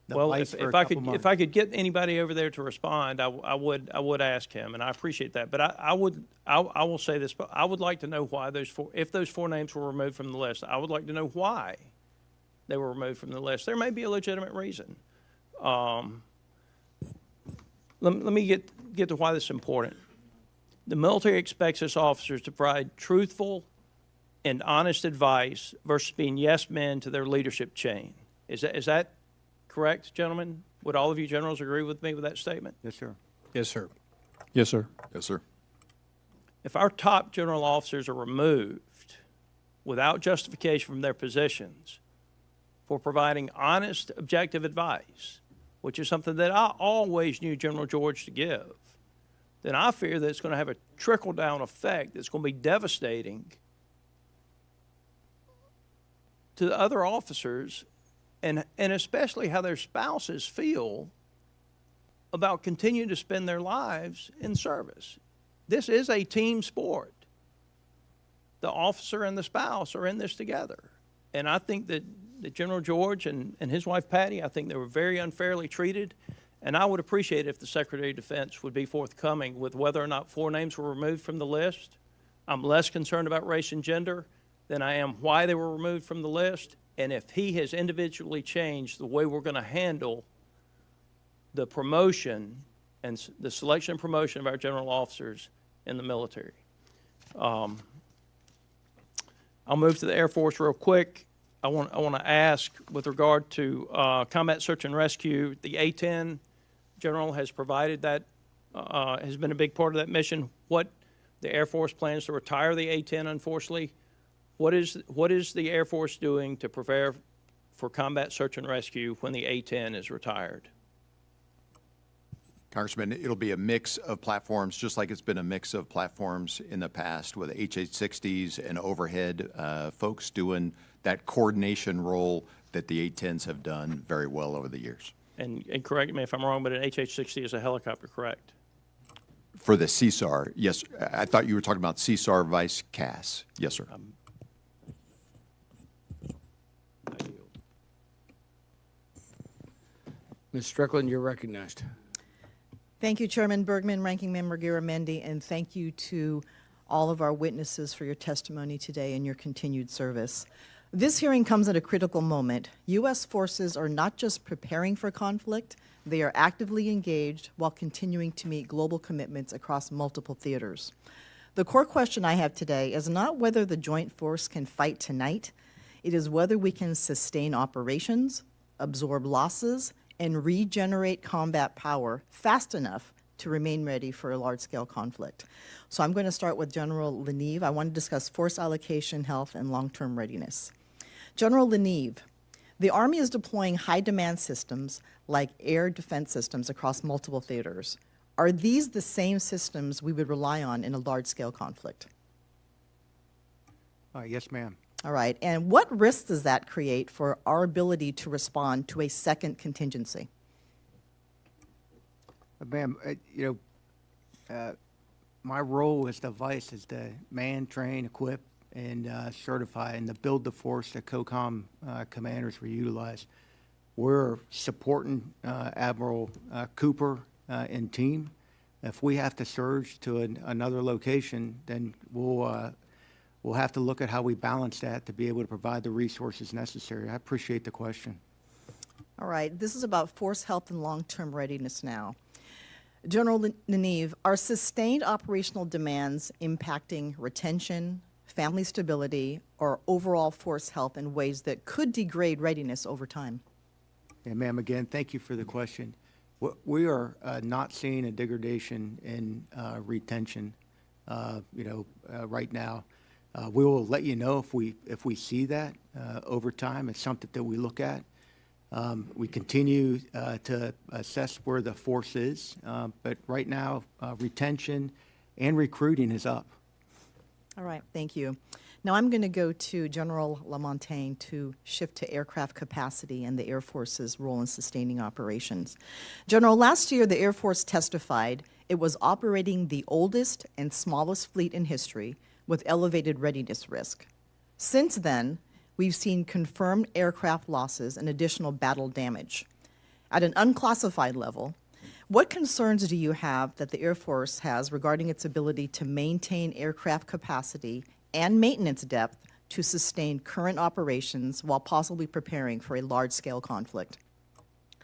Speaker 5: the
Speaker 3: Well,
Speaker 5: vice for a
Speaker 3: if I
Speaker 5: couple
Speaker 3: could,
Speaker 5: months.
Speaker 3: if I could get anybody over there to respond, I would ask him, and I appreciate that. But I will say this, but I would like to know why if those 4 names were removed from the list, I would like to know why they were removed from the list. There may be a legitimate reason. Let me get to why this is important. The military expects its officers to provide truthful and honest advice versus being yes men to their leadership chain. Is that correct, gentlemen? Would all of you generals agree with me with that statement?
Speaker 5: Yes, sir.
Speaker 4: Yes, sir.
Speaker 6: Yes, sir.
Speaker 7: Yes, sir.
Speaker 3: If our top general officers are removed without justification from their positions for providing honest, objective advice, which is something that I always knew General George to give, then I fear that it's going to have a trickle-down effect that's going to be devastating to the other officers, and especially how their spouses feel about continuing to spend their lives in service. This is a team sport. The officer and the spouse are in this together. And I think that General George and his wife Patty, I think they were very unfairly treated. And I would appreciate if the Secretary of Defense would be forthcoming with whether or not 4 names were removed from the list. I'm less concerned about race and gender than I am why they were removed from the list, and if he has individually changed the way we're going to handle the promotion and the selection and promotion of our general officers in the military. I'll move to the Air Force real quick. I want to ask with regard to combat search and rescue, the A-10 general has provided that, has been a big part of that mission. What the Air Force plans to retire the A-10, unfortunately. What is the Air Force doing to prepare for combat search and rescue when the A-10 is retired?
Speaker 7: Congressman, it'll be a mix of platforms, just like it's been a mix of platforms in the past with HH-60s and overhead folks doing that coordination role that the A-10s have done very well over the years.
Speaker 3: And correct me if I'm wrong, but an HH-60 is a helicopter, correct?
Speaker 7: For the CSAR, yes. I thought you were talking about CSAR Vice CAS. Yes, sir.
Speaker 1: Ms. Strickland, you're recognized.
Speaker 9: Thank you, Chairman Bergman, Ranking Member Garamendi, and thank you to all of our witnesses for your testimony today and your continued service. This hearing comes at a critical moment. U.S. forces are not just preparing for conflict, they are actively engaged while continuing to meet global commitments across multiple theaters. The core question I have today is not whether the joint force can fight tonight, it is whether we can sustain operations, absorb losses, and regenerate combat power fast enough to remain ready for a large-scale conflict. So I'm going to start with General Leneve. I want to discuss force allocation, health, and long-term readiness. General Leneve, the Army is deploying high-demand systems like air defense systems across multiple theaters. Are these the same systems we would rely on in a large-scale conflict?
Speaker 5: Yes, ma'am.
Speaker 9: All right, and what risks does that create for our ability to respond to a second contingency?
Speaker 5: Ma'am, my role as the vice is to man, train, equip, and certify and to build the force that COCOM commanders will utilize. We're supporting Admiral Cooper and team. If we have to surge to another location, then we'll have to look at how we balance that to be able to provide the resources necessary. I appreciate the question.
Speaker 9: All right, this is about force health and long-term readiness now. General Leneve, are sustained operational demands impacting retention, family stability, or overall force health in ways that could degrade readiness over time?
Speaker 5: Yeah, ma'am, again, thank you for the question. We are not seeing a degradation in retention, right now. We will let you know if we see that over time. It's something that we look at. We continue to assess where the force is, but right now, retention and recruiting is up.
Speaker 9: All right, thank you. Now I'm going to go to General Lamontagne to shift to aircraft capacity and the Air Force's role in sustaining operations. General, last year the Air Force testified it was operating the oldest and smallest fleet in history with elevated readiness risk. Since then, we've seen confirmed aircraft losses and additional battle damage. At an unclassified level, what concerns do you have that the Air Force has regarding its ability to maintain aircraft capacity and maintenance depth to sustain current operations while possibly preparing for a large-scale conflict?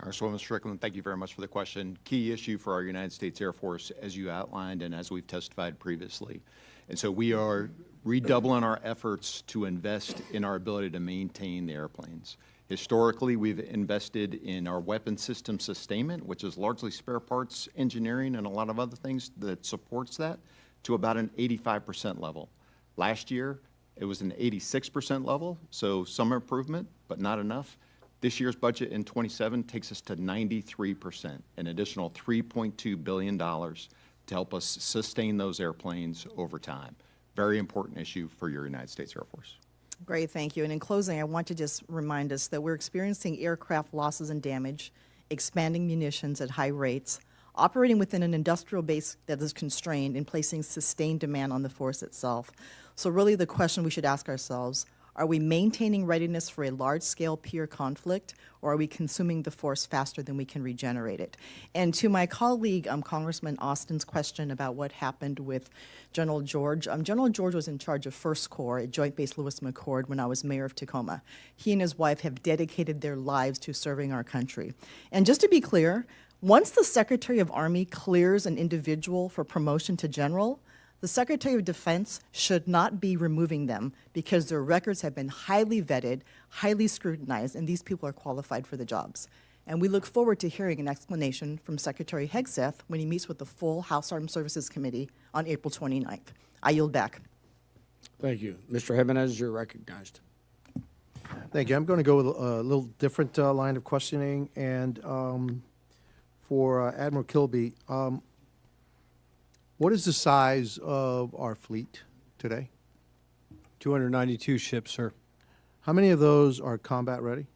Speaker 7: Congresswoman Strickland, thank you very much for the question. Key issue for our United States Air Force, as you outlined and as we've testified previously. And so we are redoubling our efforts to invest in our ability to maintain the airplanes. Historically, we've invested in our weapon system sustainment, which is largely spare parts engineering and a lot of other things that supports that, to about an 85% level. Last year, it was an 86% level, so some improvement, but not enough. This year's budget in 27 takes us to 93%, an additional $3.2 billion to help us sustain those airplanes over time. Very important issue for your United States Air Force.
Speaker 9: Great, thank you. And in closing, I want to just remind us that we're experiencing aircraft losses and damage, expanding munitions at high rates, operating within an industrial base that is constrained and placing sustained demand on the force itself. So really the question we should ask ourselves, are we maintaining readiness for a large-scale peer conflict, or are we consuming the force faster than we can regenerate it? And to my colleague, Congressman Austin's question about what happened with General George, General George was in charge of First Corps at Joint Base Lewis McChord when I was mayor of Tacoma. He and his wife have dedicated their lives to serving our country. And just to be clear, once the Secretary of Army clears an individual for promotion to general, the Secretary of Defense should not be removing them because their records have been highly vetted, highly scrutinized, and these people are qualified for the jobs. And we look forward to hearing an explanation from Secretary Hegseth when he meets with the full House Armed Services Committee on April 29th. I yield back.
Speaker 1: Thank you. Mr. Jimenez, you're recognized.
Speaker 10: Thank you. I'm going to go with a little different line of questioning. And for Admiral Kilby, what is the size of our fleet today?
Speaker 4: 292 ships, sir.
Speaker 10: How many of those are combat ready?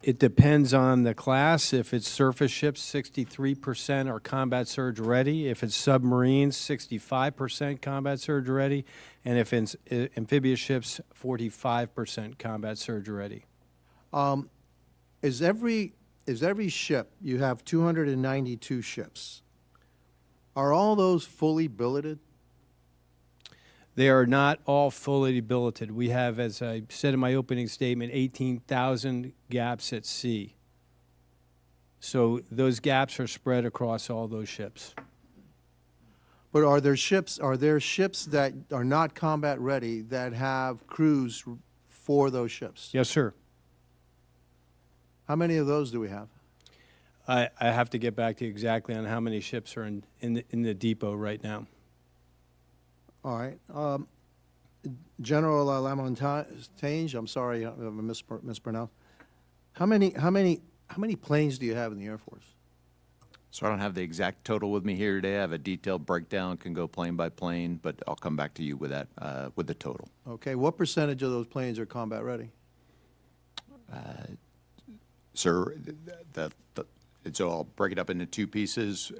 Speaker 4: It depends on the class. If it's surface ships, 63% are combat surge ready. If it's submarines, 65% combat surge ready. And if it's amphibious ships, 45% combat surge ready.
Speaker 10: is every ship, you have 292 ships. Are all those fully billeted?
Speaker 4: They are not all fully billeted. We have, as I said in my opening statement, 18,000 gaps at sea. So those gaps are spread across all those ships.
Speaker 10: But are there ships that are not combat ready that have crews for those ships?
Speaker 4: Yes, sir.
Speaker 10: How many of those do we have?
Speaker 4: I have to get back to you exactly on how many ships are in the depot right now.
Speaker 10: All right. General Lamontagne, I'm sorry, I mispronounced. How many planes do you have in the Air Force?
Speaker 7: So I don't have the exact total with me here today. I have a detailed breakdown, can go plane by plane, but I'll come back to you with that, with the total.
Speaker 10: Okay, what percentage of those planes are combat ready?
Speaker 7: Sir, so I'll break it up into two pieces,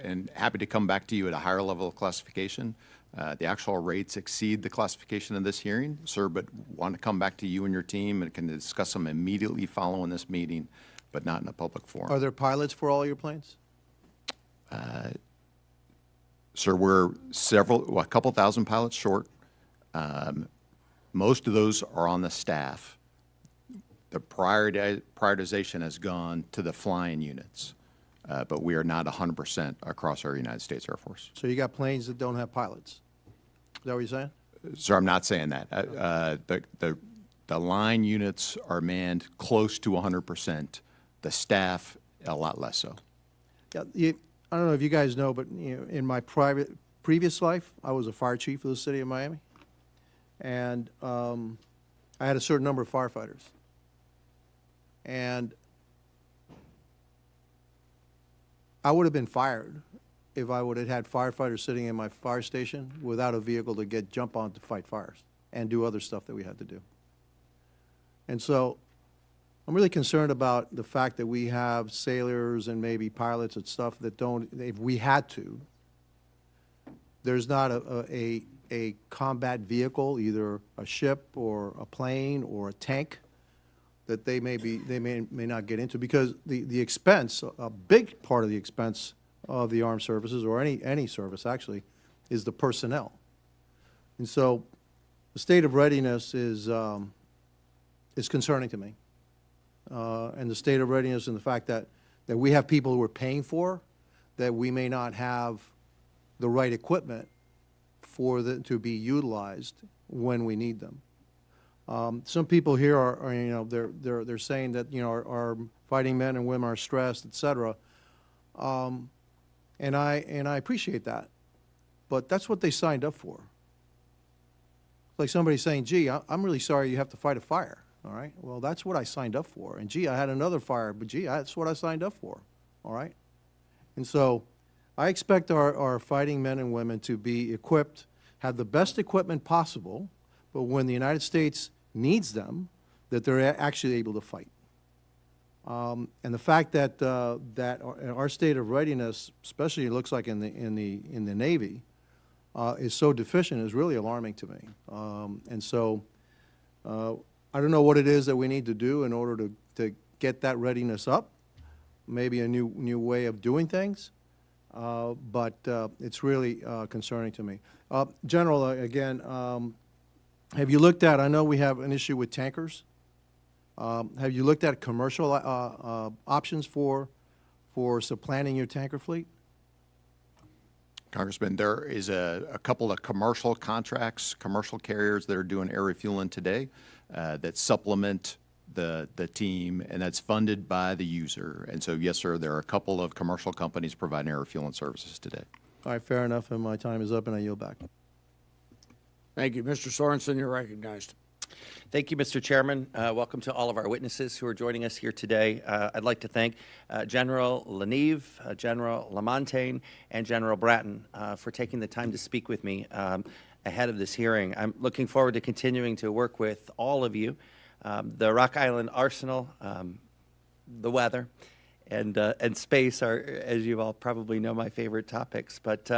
Speaker 7: and happy to come back to you at a higher level of classification. The actual rates exceed the classification of this hearing, sir, but want to come back to you and your team and can discuss them immediately following this meeting, but not in a public forum.
Speaker 10: Are there pilots for all your planes?
Speaker 7: Sir, we're a couple thousand pilots short. Most of those are on the staff. The prioritization has gone to the flying units, but we are not 100% across our United States Air Force.
Speaker 10: So you got planes that don't have pilots? Is that what you're saying?
Speaker 7: Sir, I'm not saying that. The line units are manned close to 100%. The staff, a lot less so.
Speaker 10: Yeah, I don't know if you guys know, but in my previous life, I was a fire chief of the city of Miami, and I had a certain number of firefighters. And I would have been fired if I would have had firefighters sitting in my fire station without a vehicle to jump on to fight fires and do other stuff that we had to do. And so I'm really concerned about the fact that we have sailors and maybe pilots and stuff that don't, if we had to, there's not a combat vehicle, either a ship or a plane or a tank, that they may not get into, because the expense, a big part of the expense of the armed services, or any service actually, is the personnel. And so the state of readiness is concerning to me. And the state of readiness and the fact that we have people who are paying for, that we may not have the right equipment for them to be utilized when we need them. Some people here are they're saying that, our fighting men and women are stressed, et cetera. And I appreciate that, but that's what they signed up for. It's like somebody saying, gee, I'm really sorry you have to fight a fire. All right, well, that's what I signed up for. And gee, I had another fire, but gee, that's what I signed up for. All right? And so I expect our fighting men and women to be equipped, have the best equipment possible, but when the United States needs them, that they're actually able to fight. And the fact that our state of readiness, especially it looks like in the Navy, is so deficient is really alarming to me. And so I don't know what it is that we need to do in order to get that readiness up. Maybe a new way of doing things, but it's really concerning to me. General, again, have you looked at? I know we have an issue with tankers. Have you looked at commercial options for supplanting your tanker fleet?
Speaker 7: Congressman, there is a couple of commercial contracts, commercial carriers that are doing air refueling today that supplement the team, and that's funded by the user. And so, yes, sir, there are a couple of commercial companies providing air refueling services today.
Speaker 10: All right, fair enough, and my time is up, and I yield back.
Speaker 1: Thank you. Mr. Sorensen, you're recognized.
Speaker 11: Thank you, Mr. Chairman. Welcome to all of our witnesses who are joining us here today. I'd like to thank General Leneve, General Lamontagne, and General Bratton for taking the time to speak with me ahead of this hearing. I'm looking forward to continuing to work with all of you. The Rock Island Arsenal, the weather, and space are, as you all probably know, my favorite topics. But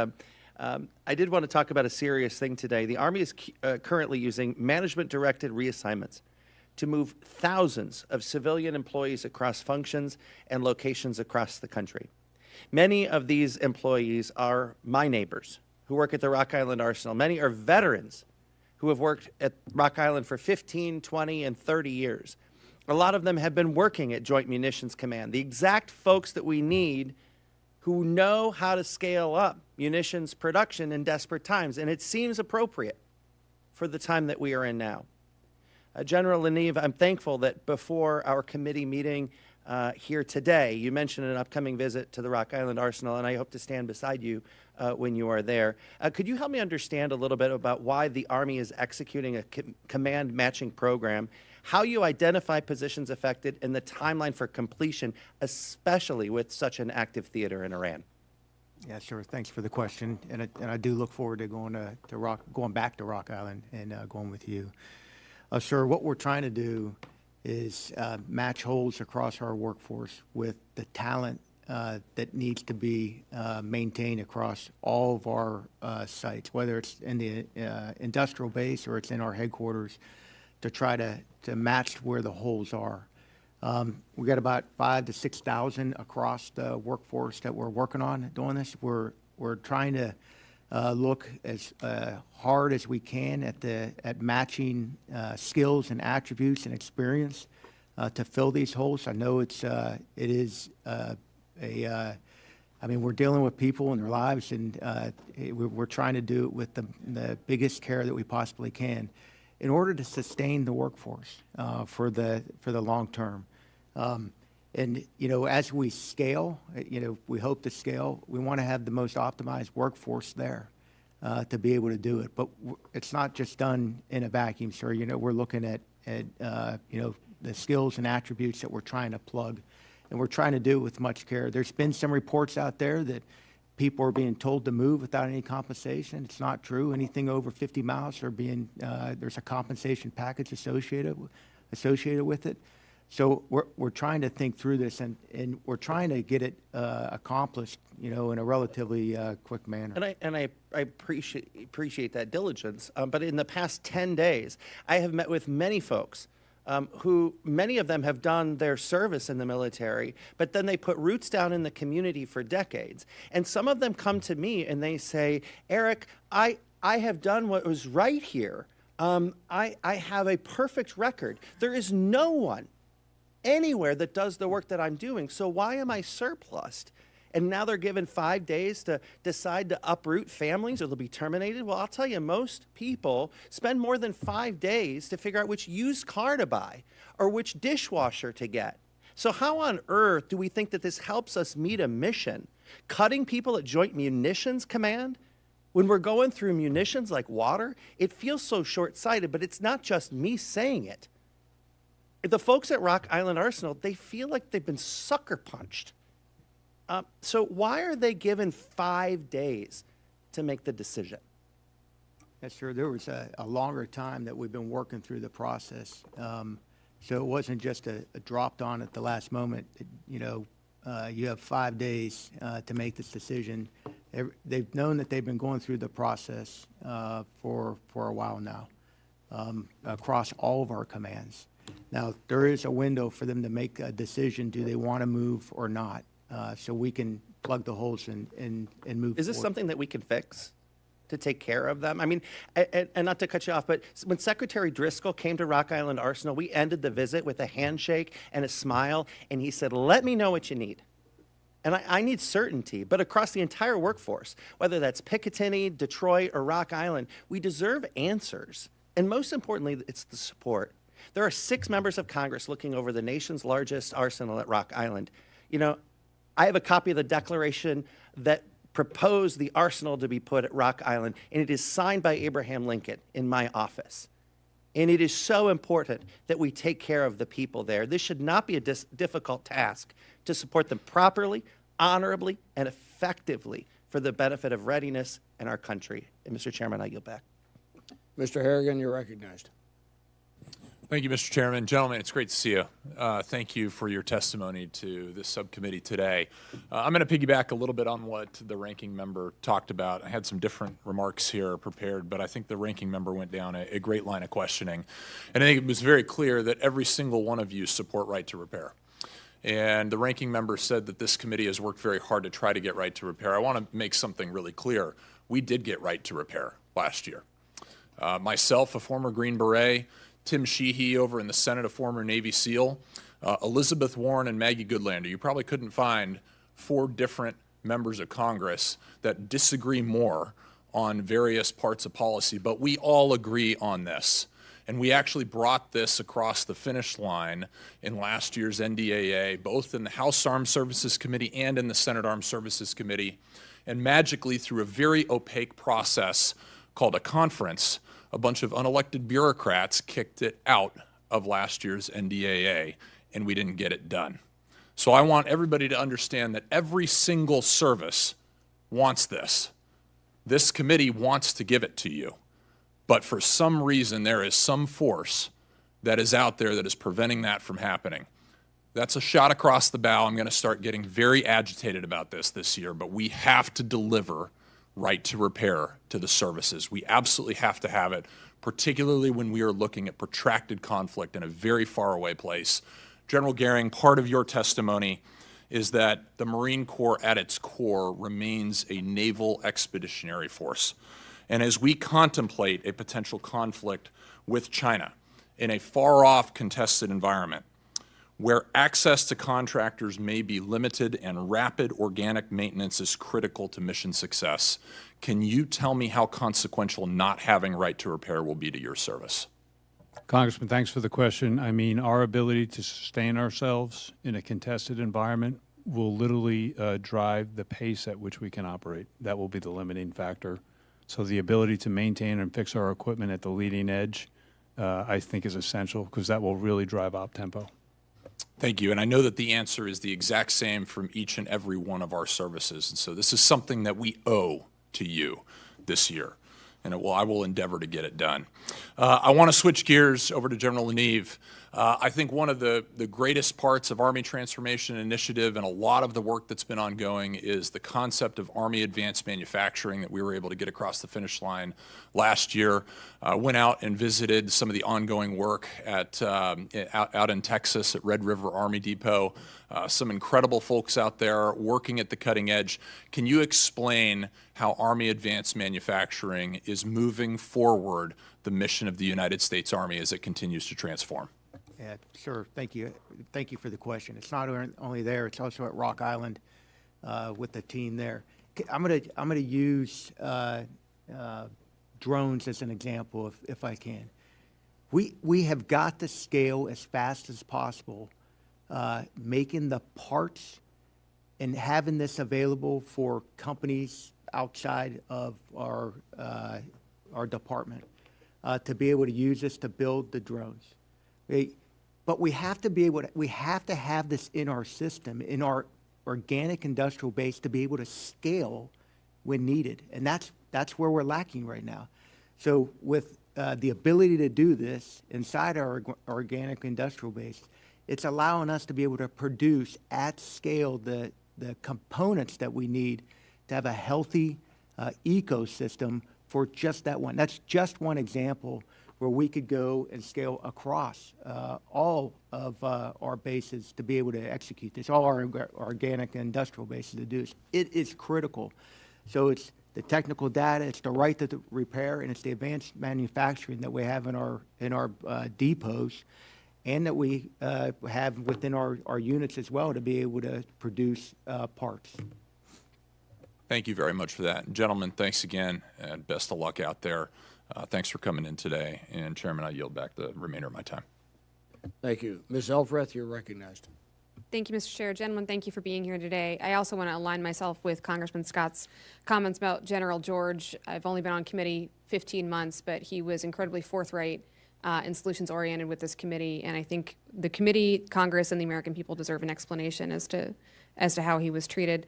Speaker 11: I did want to talk about a serious thing today. The Army is currently using management-directed reassignments to move thousands of civilian employees across functions and locations across the country. Many of these employees are my neighbors who work at the Rock Island Arsenal. Many are veterans who have worked at Rock Island for 15, 20, and 30 years. A lot of them have been working at Joint Munitions Command, the exact folks that we need who know how to scale up munitions production in desperate times, and it seems appropriate for the time that we are in now. General Laniv, I'm thankful that before our committee meeting here today, you mentioned an upcoming visit to the Rock Island Arsenal, and I hope to stand beside you when you are there. Could you help me understand a little bit about why the Army is executing a command matching program, how you identify positions affected, and the timeline for completion, especially with such an active theater in Iran?
Speaker 5: Yeah, sure. Thanks for the question. And I do look forward to going back to Rock Island and going with you. Sir, what we're trying to do is match holes across our workforce with the talent that needs to be maintained across all of our sites, whether it's in the industrial base or it's in our headquarters, to try to match where the holes are. We got about 5,000 to 6,000 across the workforce that we're working on doing this. We're trying to look as hard as we can at matching skills and attributes and experience to fill these holes. I know it is I mean, we're dealing with people and their lives, and we're trying to do it with the biggest care that we possibly can in order to sustain the workforce for the long term. And, you know, as we scale, you know, we hope to scale, we want to have the most optimized workforce there to be able to do it. But it's not just done in a vacuum, sir. You know, we're looking at you know, the skills and attributes that we're trying to plug, and we're trying to do it with much care. There's been some reports out there that people are being told to move without any compensation. It's not true. Anything over 50 miles are being, there's a compensation package associated with it. So we're trying to think through this, and we're trying to get it accomplished, you know, in a relatively quick manner.
Speaker 11: And I appreciate that diligence. But in the past 10 days, I have met with many folks who, many of them have done their service in the military, but then they put roots down in the community for decades. And some of them come to me and they say, Eric, I have done what was right here. I have a perfect record. There is no one anywhere that does the work that I'm doing. So why am I surplused? And now they're given 5 days to decide to uproot families or they'll be terminated. Well, I'll tell you, most people spend more than 5 days to figure out which used car to buy or which dishwasher to get. So how on earth do we think that this helps us meet a mission? Cutting people at Joint Munitions Command? When we're going through munitions like water, it feels so short-sighted, but it's not just me saying it. The folks at Rock Island Arsenal, they feel like they've been sucker punched. So why are they given 5 days to make the decision?
Speaker 5: Yes, sir. There was a longer time that we've been working through the process. So it wasn't just a dropped on at the last moment. You know, you have 5 days to make this decision. They've known that they've been going through the process for a while now across all of our commands. Now, there is a window for them to make a decision. Do they want to move or not? So we can plug the holes and move
Speaker 11: Is this
Speaker 5: forward.
Speaker 11: something that we can fix to take care of them? I mean, and not to cut you off, but when Secretary Driscoll came to Rock Island Arsenal, we ended the visit with a handshake and a smile, and he said, let me know what you need. And I need certainty, but across the entire workforce, whether that's Picatinny, Detroit, or Rock Island, we deserve answers. And most importantly, it's the support. There are 6 members of Congress looking over the nation's largest arsenal at Rock Island. You know, I have a copy of the declaration that proposed the arsenal to be put at Rock Island, and it is signed by Abraham Lincoln in my office. And it is so important that we take care of the people there. This should not be a difficult task to support them properly, honorably, and effectively for the benefit of readiness and our country. And Mr. Chairman, I yield back.
Speaker 1: Mr. Harrigan, you're recognized.
Speaker 12: Thank you, Mr. Chairman. Gentlemen, it's great to see you. Thank you for your testimony to this subcommittee today. I'm going to piggyback a little bit on what the ranking member talked about. I had some different remarks here prepared, but I think the ranking member went down a great line of questioning. And I think it was very clear that every single one of you support right to repair. And the ranking member said that this committee has worked very hard to try to get right to repair. I want to make something really clear. We did get right to repair last year. Myself, a former Green Beret, Tim Sheehy over in the Senate, a former Navy SEAL, Elizabeth Warren and Maggie Goodlander. You probably couldn't find 4 different members of Congress that disagree more on various parts of policy, but we all agree on this. And we actually brought this across the finish line in last year's NDAA, both in the House Armed Services Committee and in the Senate Armed Services Committee. And magically, through a very opaque process called a conference, a bunch of unelected bureaucrats kicked it out of last year's NDAA, and we didn't get it done. So I want everybody to understand that every single service wants this. This committee wants to give it to you. But for some reason, there is some force that is out there that is preventing that from happening. That's a shot across the bow. I'm going to start getting very agitated about this year, but we have to deliver right to repair to the services. We absolutely have to have it, particularly when we are looking at protracted conflict in a very far away place. General Goering, part of your testimony is that the Marine Corps at its core remains a naval expeditionary force. And as we contemplate a potential conflict with China in a far-off contested environment, where access to contractors may be limited and rapid organic maintenance is critical to mission success, can you tell me how consequential not having right to repair will be to your service?
Speaker 6: Congressman, thanks for the question. I mean, our ability to sustain ourselves in a contested environment will literally drive the pace at which we can operate. That will be the limiting factor. So the ability to maintain and fix our equipment at the leading edge, I think, is essential because that will really drive op tempo.
Speaker 12: Thank you. And I know that the answer is the exact same from each and every one of our services. And so this is something that we owe to you this year. And I will endeavor to get it done. I want to switch gears over to General Laniv. I think one of the greatest parts of Army Transformation Initiative and a lot of the work that's been ongoing is the concept of Army Advanced Manufacturing that we were able to get across the finish line last year. Went out and visited some of the ongoing work out in Texas at Red River Army Depot. Some incredible folks out there working at the cutting edge. Can you explain how Army Advanced Manufacturing is moving forward the mission of the United States Army as it continues to transform?
Speaker 5: Yeah, sure. Thank you. Thank you for the question. It's not only there; it's also at Rock Island with the team there. I'm gonna use drones as an example, if I can. We have got to scale as fast as possible, making the parts and having this available for companies outside of our department to be able to use this to build the drones. But we have to be able to, we have to have this in our system, in our organic industrial base, to be able to scale when needed. And that's where we're lacking right now. So with the ability to do this inside our organic industrial base, it's allowing us to be able to produce at scale the components that we need to have a healthy ecosystem for just that one. That's just one example where we could go and scale across all of our bases to be able to execute this, all our organic and industrial bases to do this. It is critical. So it's the technical data, it's the right to repair, and it's the advanced manufacturing that we have in our depots, and that we have within our units as well to be able to produce parts.
Speaker 12: Thank you very much for that. Gentlemen, thanks again, and best of luck out there. Thanks for coming in today. And Chairman, I yield back the remainder of my time.
Speaker 1: Thank you. Ms. Elfreth, you're recognized.
Speaker 13: Thank you, Mr. Chair. Gentlemen, thank you for being here today. I also want to align myself with Congressman Scott's comments about General George. I've only been on committee 15 months, but he was incredibly forthright and solutions-oriented with this committee. And I think the committee, Congress, and the American people deserve an explanation as to how he was treated.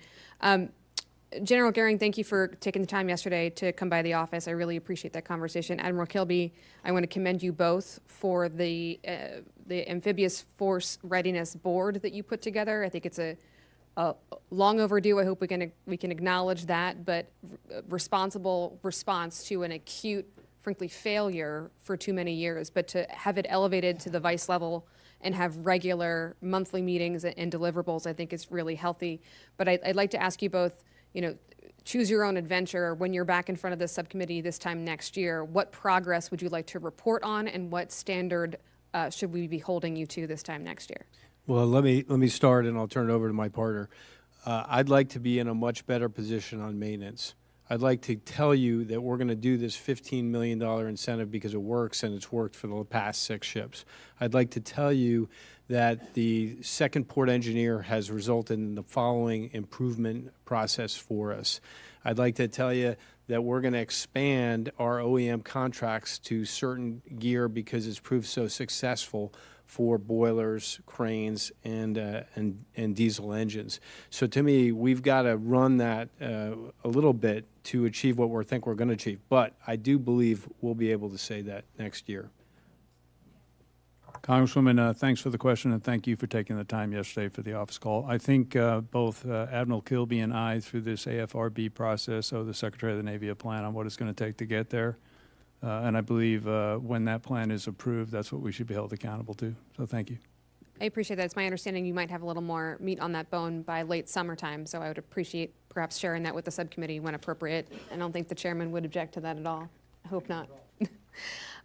Speaker 13: General Goering, thank you for taking the time yesterday to come by the office. I really appreciate that conversation. Admiral Kilby, I want to commend you both for the Amphibious Force Readiness Board that you put together. I think it's a long overdue. I hope we can acknowledge that, but responsible response to an acute, frankly, failure for too many years. But to have it elevated to the vice level and have regular monthly meetings and deliverables, I think is really healthy. But I'd like to ask you both, choose your own adventure. When you're back in front of the subcommittee this time next year, what progress would you like to report on, and what standard should we be holding you to this time next year?
Speaker 4: Well, let me start, and I'll turn it over to my partner. I'd like to be in a much better position on maintenance. I'd like to tell you that we're going to do this $15 million incentive because it works, and it's worked for the past 6 ships. I'd like to tell you that the second port engineer has resulted in the following improvement process for us. I'd like to tell you that we're going to expand our OEM contracts to certain gear because it's proved so successful for boilers, cranes, and diesel engines. So to me, we've got to run that a little bit to achieve what we think we're going to achieve. But I do believe we'll be able to say that next year.
Speaker 6: Congresswoman, thanks for the question, and thank you for taking the time yesterday for the office call. I think both Admiral Kilby and I, through this AFRB process, owe the Secretary of the Navy a plan on what it's going to take to get there. And I believe when that plan is approved, that's what we should be held accountable to. So thank you.
Speaker 13: I appreciate that. It's my understanding you might have a little more meat on that bone by late summertime, so I would appreciate perhaps sharing that with the subcommittee when appropriate. I don't think the chairman would object to that at all. I hope not.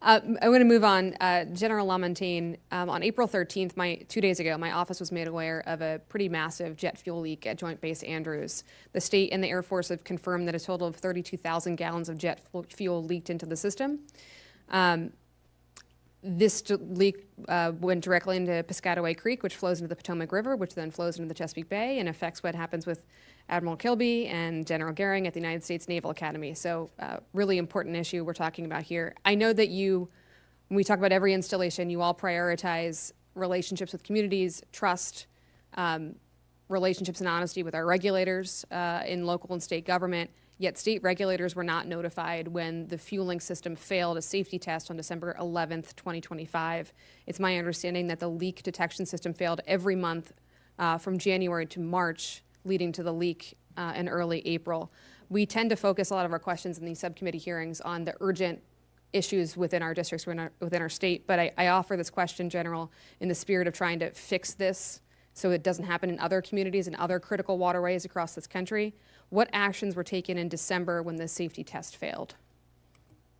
Speaker 13: I'm going to move on. General Lamontagne, on April 13th, 2 days ago, my office was made aware of a pretty massive jet fuel leak at Joint Base Andrews. The state and the Air Force have confirmed that a total of 32,000 gallons of jet fuel leaked into the system. This leak went directly into Piscataway Creek, which flows into the Potomac River, which then flows into the Chesapeake Bay, and affects what happens with Admiral Kilby and General Goering at the United States Naval Academy. So really important issue we're talking about here. I know that when we talk about every installation, you all prioritize relationships with communities, trust, relationships and honesty with our regulators in local and state government. Yet state regulators were not notified when the fueling system failed a safety test on December 11th, 2025. It's my understanding that the leak detection system failed every month from January to March, leading to the leak in early April. We tend to focus a lot of our questions in these subcommittee hearings on the urgent issues within our districts, within our state, but I offer this question, General, in the spirit of trying to fix this so it doesn't happen in other communities and other critical waterways across this country. What actions were taken in December when the safety test failed?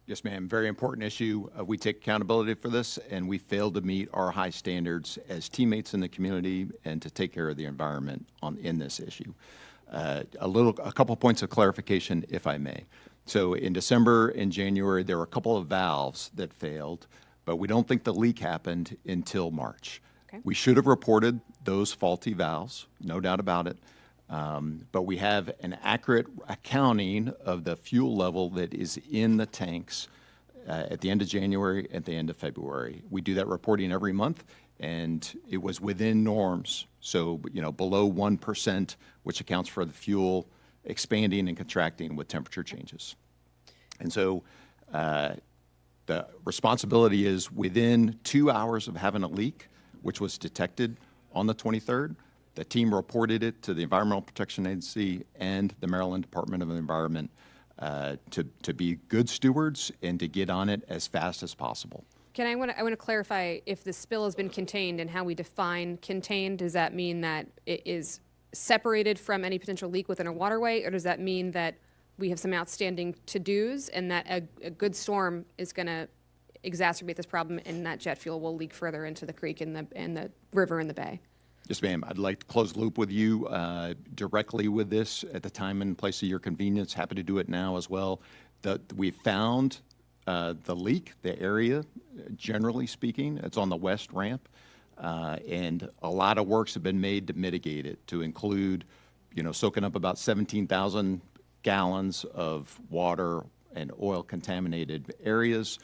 Speaker 7: Yes, ma'am. Very important issue. We take accountability for this, and we failed to meet our high standards as teammates in the community and to take care of the environment in this issue. A couple points of clarification, if I may. So in December and January, there were a couple of valves that failed, but we don't think the leak happened until March.
Speaker 13: Okay.
Speaker 7: We should have reported those faulty valves, no doubt about it. But we have an accurate accounting of the fuel level that is in the tanks at the end of January, at the end of February. We do that reporting every month, and it was within norms. So, below 1%, which accounts for the fuel expanding and contracting with temperature changes. And so the responsibility is within 2 hours of having a leak, which was detected on the 23rd, the team reported it to the Environmental Protection Agency and the Maryland Department of the Environment to be good stewards and to get on it as fast as possible.
Speaker 13: I want to clarify if the spill has been contained and how we define contained. Does that mean that it is separated from any potential leak within a waterway, or does that mean that we have some outstanding to-dos and that a good storm is going to exacerbate this problem and that jet fuel will leak further into the creek and the river and the bay?
Speaker 7: Yes, ma'am. I'd like to close the loop with you directly with this at the time and place of your convenience. Happy to do it now as well. We found the leak, the area, generally speaking. It's on the west ramp, and a lot of works have been made to mitigate it, to include, soaking up about 17,000 gallons of water and oil-contaminated areas,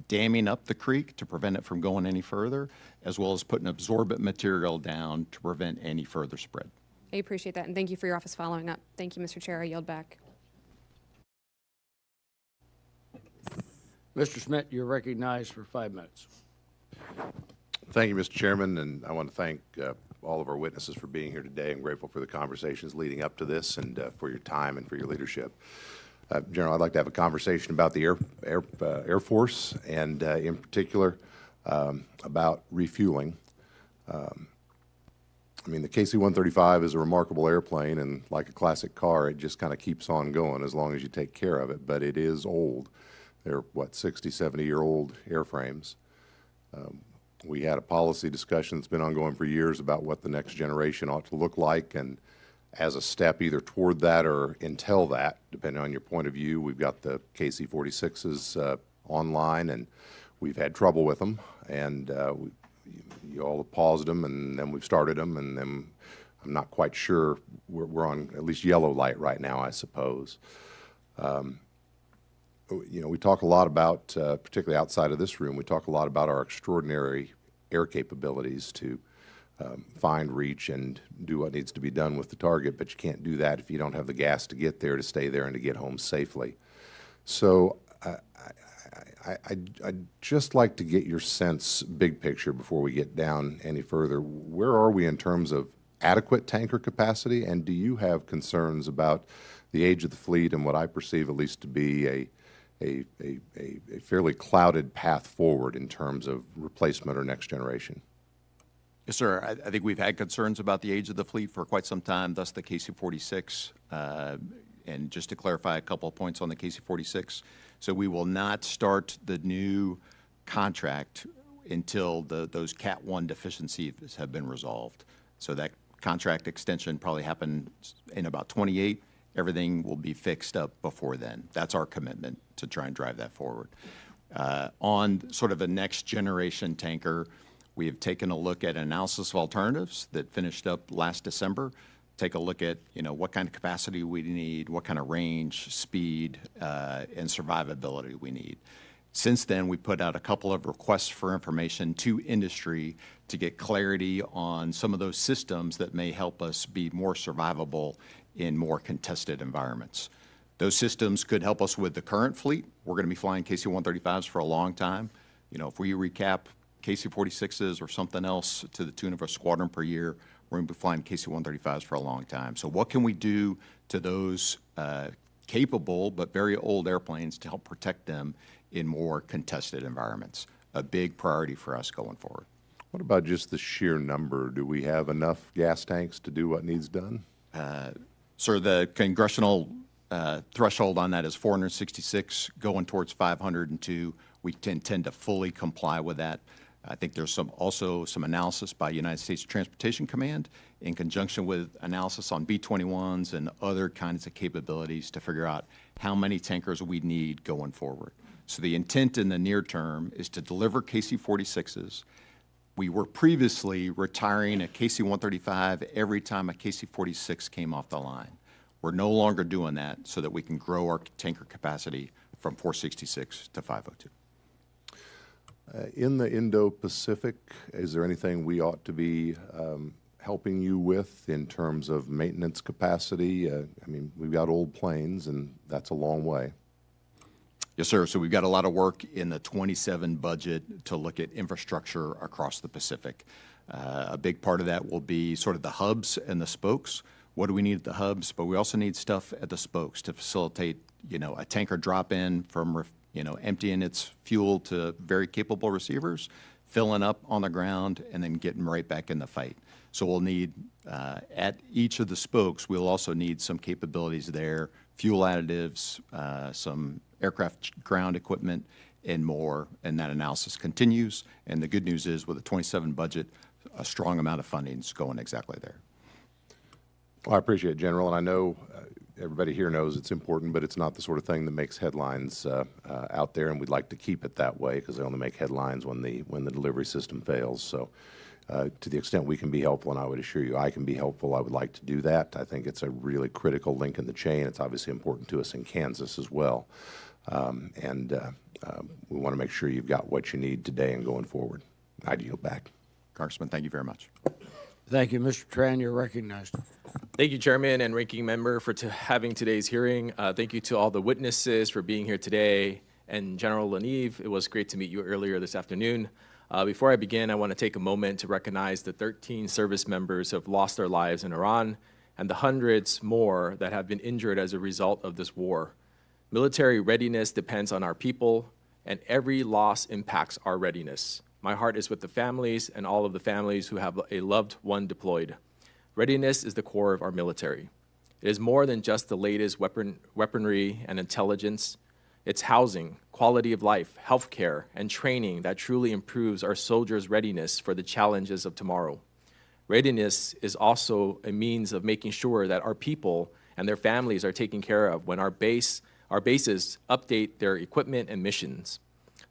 Speaker 7: damming up the creek to prevent it from going any further, as well as putting absorbent material down to prevent any further spread.
Speaker 13: I appreciate that, and thank you for your office following up. Thank you, Mr. Chair. I yield back.
Speaker 1: Mr. Schmidt, you're recognized for 5 minutes.
Speaker 14: Thank you, Mr. Chairman, and I want to thank all of our witnesses for being here today. I'm grateful for the conversations leading up to this and for your time and for your leadership. General, I'd like to have a conversation about the Air Force and in particular about refueling. I mean, the KC-135 is a remarkable airplane, and like a classic car, it just kind of keeps on going as long as you take care of it, but it is old. They're, what, 60, 70-year-old airframes. We had a policy discussion that's been ongoing for years about what the next generation ought to look like, and as a step either toward that or until that, depending on your point of view, we've got the KC-46s online, and we've had trouble with them, and you all have paused them, and then we've started them, and then I'm not quite sure. We're on at least yellow light right now, I suppose. You know, we talk a lot about, particularly outside of this room, we talk a lot about our extraordinary air capabilities to find, reach, and do what needs to be done with the target, but you can't do that if you don't have the gas to get there, to stay there, and to get home safely. So I'd just like to get your sense, big picture, before we get down any further. Where are we in terms of adequate tanker capacity, and do you have concerns about the age of the fleet and what I perceive at least to be a fairly clouded path forward in terms of replacement or next generation?
Speaker 7: Yes, sir. I think we've had concerns about the age of the fleet for quite some time, thus the KC-46. And just to clarify a couple of points on the KC-46, so we will not start the new contract until those Cat 1 deficiencies have been resolved. So that contract extension probably happened in about 28. Everything will be fixed up before then. That's our commitment to try and drive that forward. On sort of a next generation tanker, we have taken a look at analysis of alternatives that finished up last December. Take a look at, you know, what kind of capacity we need, what kind of range, speed, and survivability we need. Since then, we put out a couple of requests for information to industry to get clarity on some of those systems that may help us be more survivable in more contested environments. Those systems could help us with the current fleet. We're going to be flying KC-135s for a long time. You know, if we recap KC-46s or something else to the tune of a squadron per year, we're going to be flying KC-135s for a long time. So what can we do to those capable but very old airplanes to help protect them in more contested environments? A big priority for us going forward.
Speaker 14: What about just the sheer number? Do we have enough gas tanks to do what needs done?
Speaker 7: Sir, the congressional threshold on that is 466, going towards 502. We intend to fully comply with that. I think there's also some analysis by United States Transportation Command in conjunction with analysis on B-21s and other kinds of capabilities to figure out how many tankers we need going forward. So the intent in the near term is to deliver KC-46s. We were previously retiring a KC-135 every time a KC-46 came off the line. We're no longer doing that so that we can grow our tanker capacity from 466 to 502.
Speaker 14: In the Indo-Pacific, is there anything we ought to be helping you with in terms of maintenance capacity? I mean, we've got old planes, and that's a long way.
Speaker 7: Yes, sir. So we've got a lot of work in the 27 budget to look at infrastructure across the Pacific. A big part of that will be sort of the hubs and the spokes. What do we need at the hubs? But we also need stuff at the spokes to facilitate, you know, a tanker drop-in from, you know, emptying its fuel to very capable receivers, filling up on the ground, and then getting right back in the fight. So we'll need, at each of the spokes, we'll also need some capabilities there, fuel additives, some aircraft ground equipment, and more, and that analysis continues. And the good news is, with the 27 budget, a strong amount of funding is going exactly there.
Speaker 14: Well, I appreciate it, General, and I know everybody here knows it's important, but it's not the sort of thing that makes headlines out there, and we'd like to keep it that way because they only make headlines when the delivery system fails. So to the extent we can be helpful, and I would assure you I can be helpful, I would like to do that. I think it's a really critical link in the chain. It's obviously important to us in Kansas as well. We want to make sure you've got what you need today and going forward. I'd yield back.
Speaker 7: Congressman, thank you very much.
Speaker 1: Thank you. Mr. Tran, you're recognized.
Speaker 15: Thank you, Chairman and Ranking Member, for having today's hearing. Thank you to all the witnesses for being here today. And General Laniv, it was great to meet you earlier this afternoon. Before I begin, I want to take a moment to recognize the 13 service members who have lost their lives in Iran and the hundreds more that have been injured as a result of this war. Military readiness depends on our people, and every loss impacts our readiness. My heart is with the families and all of the families who have a loved one deployed. Readiness is the core of our military. It is more than just the latest weaponry and intelligence. It's housing, quality of life, healthcare, and training that truly improves our soldiers' readiness for the challenges of tomorrow. Readiness is also a means of making sure that our people and their families are taken care of when our bases update their equipment and missions.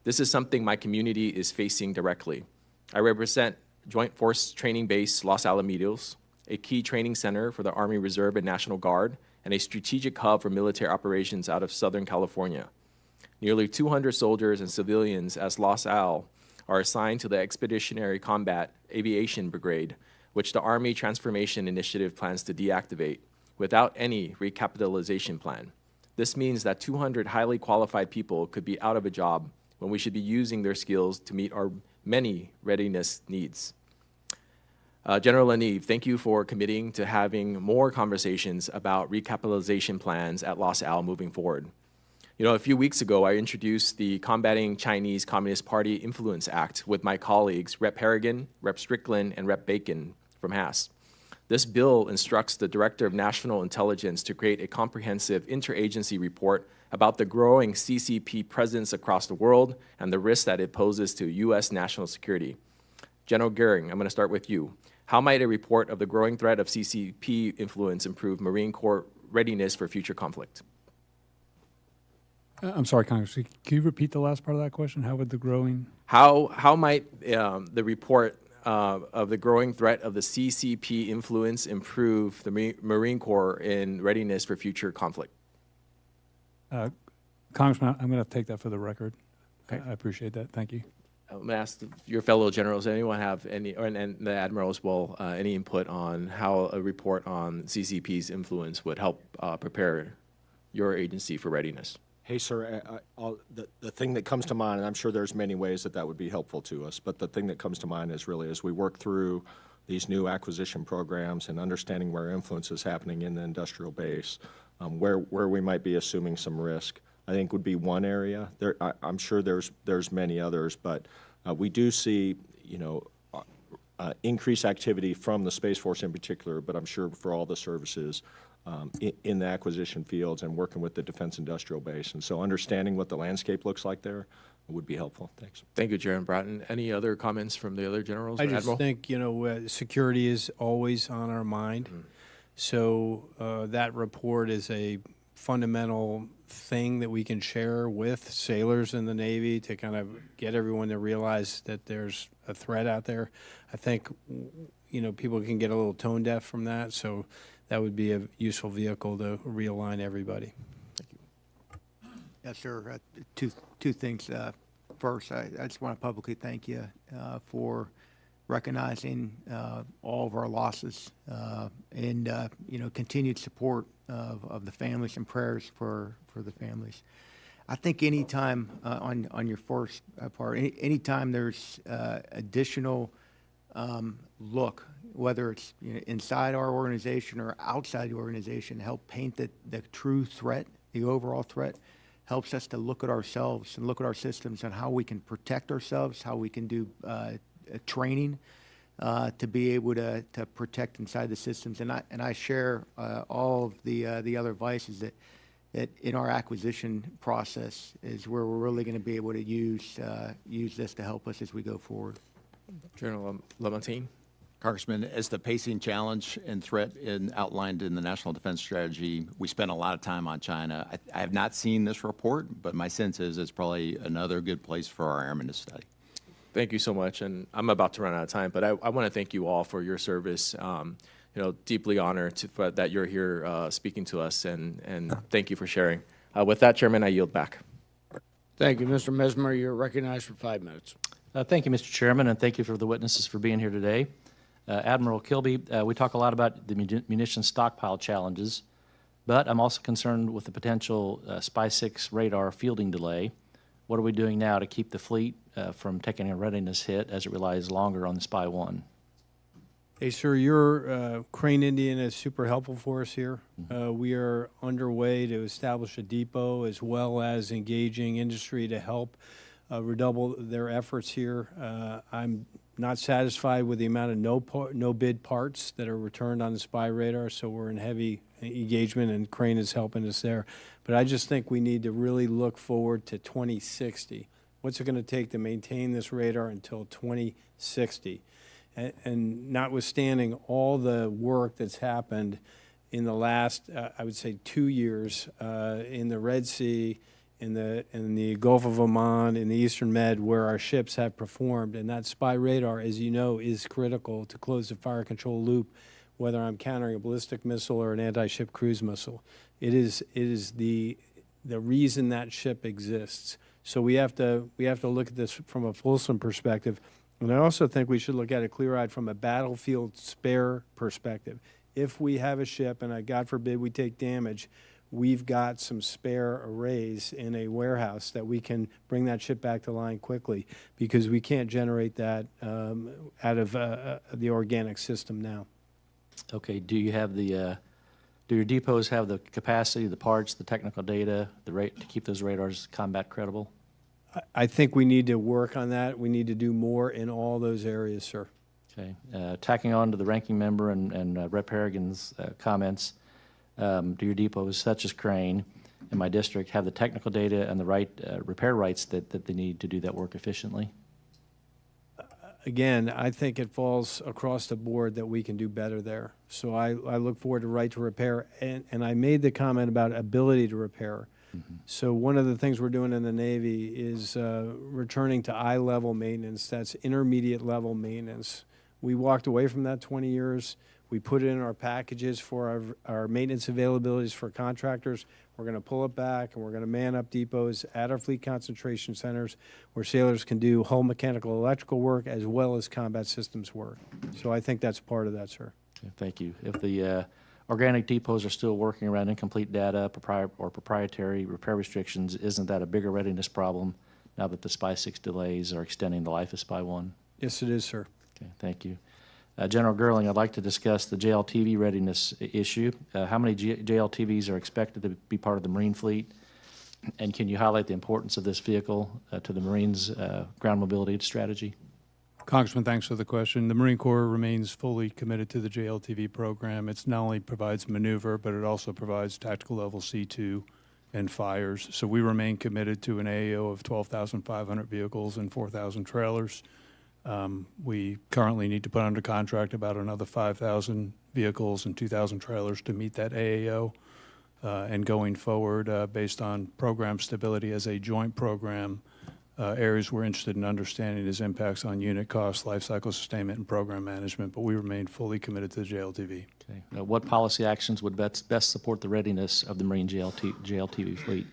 Speaker 15: This is something my community is facing directly. I represent Joint Force Training Base Los Alamitos, a key training center for the Army Reserve and National Guard, and a strategic hub for military operations out of Southern California. Nearly 200 soldiers and civilians as Los Al are assigned to the Expeditionary Combat Aviation Brigade, which the Army Transformation Initiative plans to deactivate without any recapitalization plan. This means that 200 highly qualified people could be out of a job when we should be using their skills to meet our many readiness needs. General Laniv, thank you for committing to having more conversations about recapitalization plans at Los Al moving forward. You know, a few weeks ago, I introduced the Combating Chinese Communist Party Influence Act with my colleagues, Rep. Harrigan, Rep. Strickland, and Rep. Bacon from Haas. This bill instructs the Director of National Intelligence to create a comprehensive interagency report about the growing CCP presence across the world and the risks that it poses to U.S. national security. General Goering, I'm going to start with you. How might a report of the growing threat of CCP influence improve Marine Corps readiness for future conflict?
Speaker 6: I'm sorry, Congressman, can you repeat the last part of that question? How would the growing?
Speaker 15: How might the report of the growing threat of the CCP influence improve the Marine Corps in readiness for future conflict?
Speaker 6: Congressman, I'm going to take that for the record.
Speaker 15: Okay.
Speaker 6: I appreciate that. Thank you.
Speaker 15: I'm going to ask your fellow generals, anyone have any, and the Admiral as well, any input on how a report on CCP's influence would help prepare your agency for readiness?
Speaker 8: Hey, sir, the thing that comes to mind, and I'm sure there's many ways that would be helpful to us, but the thing that comes to mind is really as we work through these new acquisition programs and understanding where influence is happening in the industrial base, where we might be assuming some risk, I think would be one area. I'm sure there's many others, but we do see, increased activity from the Space Force in particular, but I'm sure for all the services in the acquisition fields and working with the defense industrial base. And so understanding what the landscape looks like there would be helpful. Thanks.
Speaker 15: Thank you, General Bratton. Any other comments from the other generals?
Speaker 4: I
Speaker 15: or
Speaker 4: just
Speaker 15: Admiral?
Speaker 4: think, security is always on our mind. So that report is a fundamental thing that we can share with sailors in the Navy to kind of get everyone to realize that there's a threat out there. I think, people can get a little tone deaf from that. So that would be a useful vehicle to realign everybody.
Speaker 15: Thank you.
Speaker 5: Yes, sir. Two things. First, I just want to publicly thank you for recognizing all of our losses and continued support of the families and prayers for the families. I think anytime on your first part, anytime there's additional look, whether it's inside our organization or outside the organization, help paint the true threat, the overall threat, helps us to look at ourselves and look at our systems and how we can protect ourselves, how we can do training to be able to protect inside the systems. And I share all of the other advices that in our acquisition process is where we're really going to be able to use this to help us as we go forward.
Speaker 15: General Lamontagne?
Speaker 7: Congressman, as the pacing challenge and threat outlined in the National Defense Strategy, we spent a lot of time on China. I have not seen this report, but my sense is it's probably another good place for our airmen to study.
Speaker 15: Thank you so much, and I'm about to run out of time, but I want to thank you all for your service. Deeply honored that you're here speaking to us, and thank you for sharing. With that, Chairman, I yield back.
Speaker 1: Thank you. Mr. Mesmer, you're recognized for 5 minutes.
Speaker 16: Thank you, Mr. Chairman, and thank you for the witnesses for being here today. Admiral Kilby, we talk a lot about the munitions stockpile challenges, but I'm also concerned with the potential SPY-6 radar fielding delay. What are we doing now to keep the fleet from taking a readiness hit as it relies longer on the SPY-1?
Speaker 4: Hey, sir, your Crane Indian is super helpful for us here. We are underway to establish a depot as well as engaging industry to help redouble their efforts here. I'm not satisfied with the amount of no bid parts that are returned on the spy radar, so we're in heavy engagement, and Crane is helping us there. But I just think we need to really look forward to 2060. What's it going to take to maintain this radar until 2060? And notwithstanding all the work that's happened in the last, I would say, 2 years in the Red Sea, in the Gulf of Oman, in the Eastern Med, where our ships have performed, and that spy radar, as you know, is critical to close the fire control loop, whether I'm countering a ballistic missile or an anti-ship cruise missile. It is the reason that ship exists. So we have to look at this from a fulsome perspective. And I also think we should look at it clear-eyed from a battlefield spare perspective. If we have a ship, and God forbid we take damage, we've got some spare arrays in a warehouse that we can bring that ship back to line quickly, because we can't generate that out of the organic system now.
Speaker 16: Okay, do you have the, do your depots have the capacity, the parts, the technical data, the rate to keep those radars combat credible?
Speaker 4: I think we need to work on that. We need to do more in all those areas, sir.
Speaker 16: Okay, tacking on to the ranking member and Rep. Harrigan's comments, do your depots such as Crane in my district have the technical data and the right repair rights that they need to do that work efficiently?
Speaker 4: Again, I think it falls across the board that we can do better there. So I look forward to right to repair. And I made the comment about ability to repair. Mm-hmm. So one of the things we're doing in the Navy is returning to eye-level maintenance. That's intermediate-level maintenance. We walked away from that 20 years. We put it in our packages for our maintenance availabilities for contractors. We're going to pull it back, and we're going to man up depots at our fleet concentration centers where sailors can do hull mechanical electrical work as well as combat systems work. So I think that's part of that, sir.
Speaker 16: Okay, thank you. If the organic depots are still working around incomplete data or proprietary repair restrictions, isn't that a bigger readiness problem now that the SPY-6 delays are extending the life of SPY-1?
Speaker 4: Yes, it is, sir.
Speaker 16: Okay, thank you. General Gerling, I'd like to discuss the JLTV readiness issue. How many JLTVs are expected to be part of the Marine fleet? And can you highlight the importance of this vehicle to the Marines' ground mobility strategy?
Speaker 6: Congressman, thanks for the question. The Marine Corps remains fully committed to the JLTV program. It not only provides maneuver, but it also provides tactical level C2 and fires. So we remain committed to an AAO of 12,500 vehicles and 4,000 trailers. We currently need to put under contract about another 5,000 vehicles and 2,000 trailers to meet that AAO. And going forward, based on program stability as a joint program, areas we're interested in understanding is impacts on unit cost, life cycle sustainment, and program management, but we remain fully committed to the JLTV.
Speaker 16: Okay. What policy actions would best support the readiness of the Marine JLTV fleet?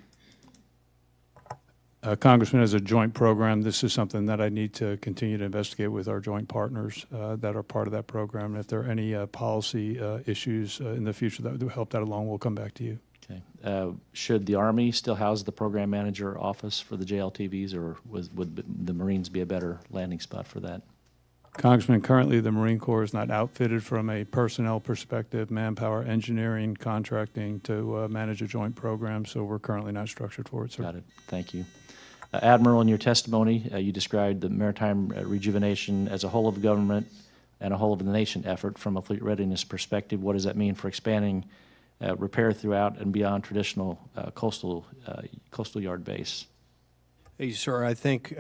Speaker 6: Congressman, as a joint program, this is something that I need to continue to investigate with our joint partners that are part of that program. And if there are any policy issues in the future that would help that along, we'll come back to you.
Speaker 16: Okay. Should the Army still house the program manager office for the JLTVs, or would the Marines be a better landing spot for that?
Speaker 6: Congressman, currently the Marine Corps is not outfitted from a personnel perspective, manpower, engineering, contracting to manage a joint program, so we're currently not structured for it, sir.
Speaker 16: Got it. Thank you. Admiral, in your testimony, you described the maritime rejuvenation as a whole of government and a whole of the nation effort from a fleet readiness perspective. What does that mean for expanding repair throughout and beyond traditional coastal yard base?
Speaker 4: Hey, sir, I think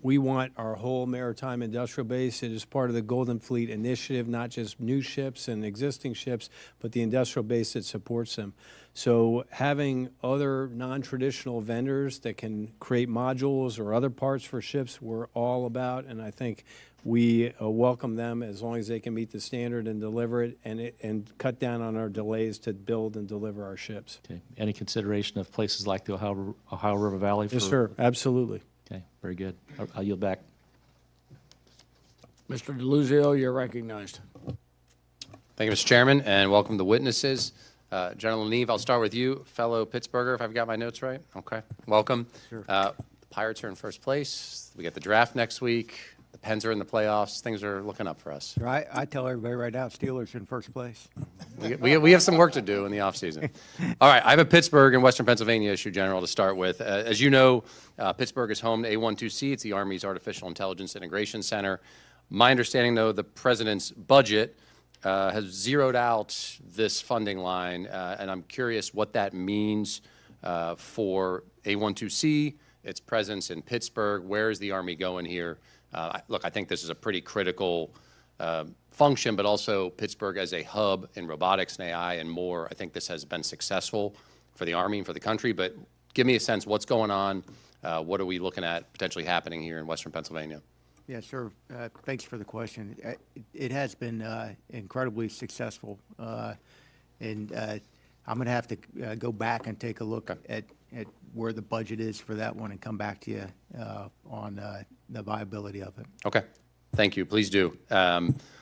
Speaker 4: we want our whole maritime industrial base. It is part of the Golden Fleet Initiative, not just new ships and existing ships, but the industrial base that supports them. So having other non-traditional vendors that can create modules or other parts for ships, we're all about, and I think we welcome them as long as they can meet the standard and deliver it and cut down on our delays to build and deliver our ships.
Speaker 16: Okay. Any consideration of places like the Ohio River Valley?
Speaker 4: Yes, sir. Absolutely.
Speaker 16: Okay. Very good. I'll yield back.
Speaker 1: Mr. DeLuzio, you're recognized.
Speaker 17: Thank you, Mr. Chairman, and welcome the witnesses. General Neve, I'll start with you, fellow Pittsburgher, if I've got my notes right. Okay, welcome.
Speaker 5: Sure.
Speaker 17: The Pirates are in first place. We get the draft next week. The Pens are in the playoffs. Things are looking up for us.
Speaker 5: Right, I tell everybody right now, Steelers in first place.
Speaker 17: We have some work to do in the offseason. All right, I have a Pittsburgh and Western Pennsylvania issue, General, to start with. As you know, Pittsburgh is home to A12C. It's the Army's Artificial Intelligence Integration Center. My understanding, though, the President's budget has zeroed out this funding line, and I'm curious what that means for A12C, its presence in Pittsburgh. Where is the Army going here? Look, I think this is a pretty critical function, but also Pittsburgh as a hub in robotics and AI and more. I think this has been successful for the Army and for the country, but give me a sense, what's going on? What are we looking at potentially happening here in Western Pennsylvania?
Speaker 5: Yeah, sure. Thanks for the question. It has been incredibly successful, and I'm going to have to go back and take a look at where the budget is for that one and come back to you on the viability of it.
Speaker 17: Okay, thank you. Please do.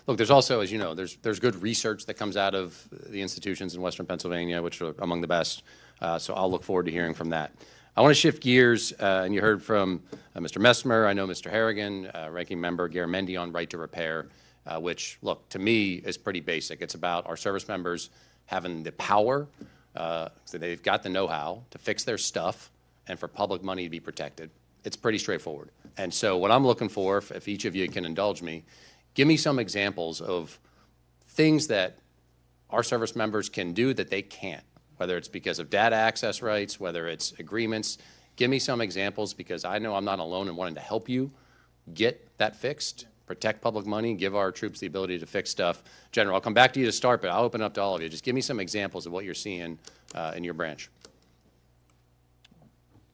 Speaker 17: Look, there's also, as you know, there's good research that comes out of the institutions in Western Pennsylvania, which are among the best. So I'll look forward to hearing from that. I want to shift gears, and you heard from Mr. Messmer, I know Mr. Harrigan, Ranking Member Garamendi on right to repair, which, look, to me is pretty basic. It's about our service members having the power, so they've got the know-how to fix their stuff and for public money to be protected. It's pretty straightforward. And so what I'm looking for, if each of you can indulge me, give me some examples of things that our service members can do that they can't, whether it's because of data access rights, whether it's agreements. Give me some examples, because I know I'm not alone in wanting to help you get that fixed, protect public money, give our troops the ability to fix stuff. General, I'll come back to you to start, but I'll open up to all of you. Just give me some examples of what you're seeing in your branch.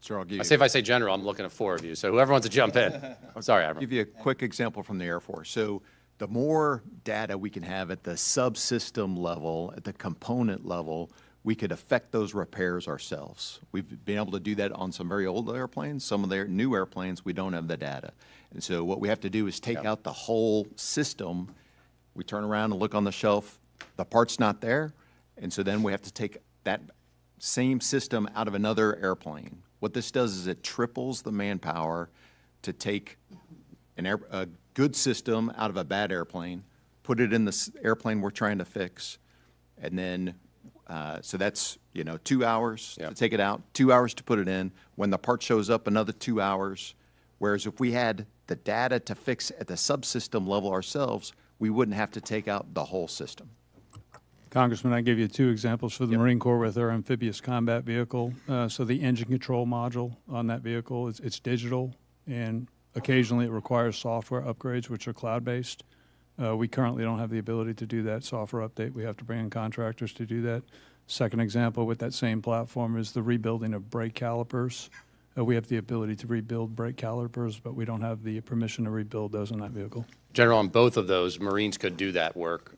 Speaker 7: Sir, I'll give you.
Speaker 17: If I say general, I'm looking at 4 of you, so whoever wants to jump in. Sorry, Admiral.
Speaker 7: I'll give you a quick example from the Air Force. So the more data we can have at the subsystem level, at the component level, we could affect those repairs ourselves. We've been able to do that on some very old airplanes. Some of their new airplanes, we don't have the data. And so what we have to do is take out the whole system. We turn around and look on the shelf, the part's not there, and so then we have to take that same system out of another airplane. What this does is it triples the manpower to take a good system out of a bad airplane, put it in the airplane we're trying to fix, and then so that's, 2 hours to take it out, 2 hours to put it in. When the part shows up, another 2 hours. Whereas if we had the data to fix at the subsystem level ourselves, we wouldn't have to take out the whole system.
Speaker 6: Congressman, I give you 2 examples for the Marine Corps with our amphibious combat vehicle. So the engine control module on that vehicle, it's digital, and occasionally it requires software upgrades, which are cloud-based. We currently don't have the ability to do that software update. We have to bring in contractors to do that. Second example with that same platform is the rebuilding of brake calipers. We have the ability to rebuild brake calipers, but we don't have the permission to rebuild those in that vehicle.
Speaker 17: General, on both of those, Marines could do that work,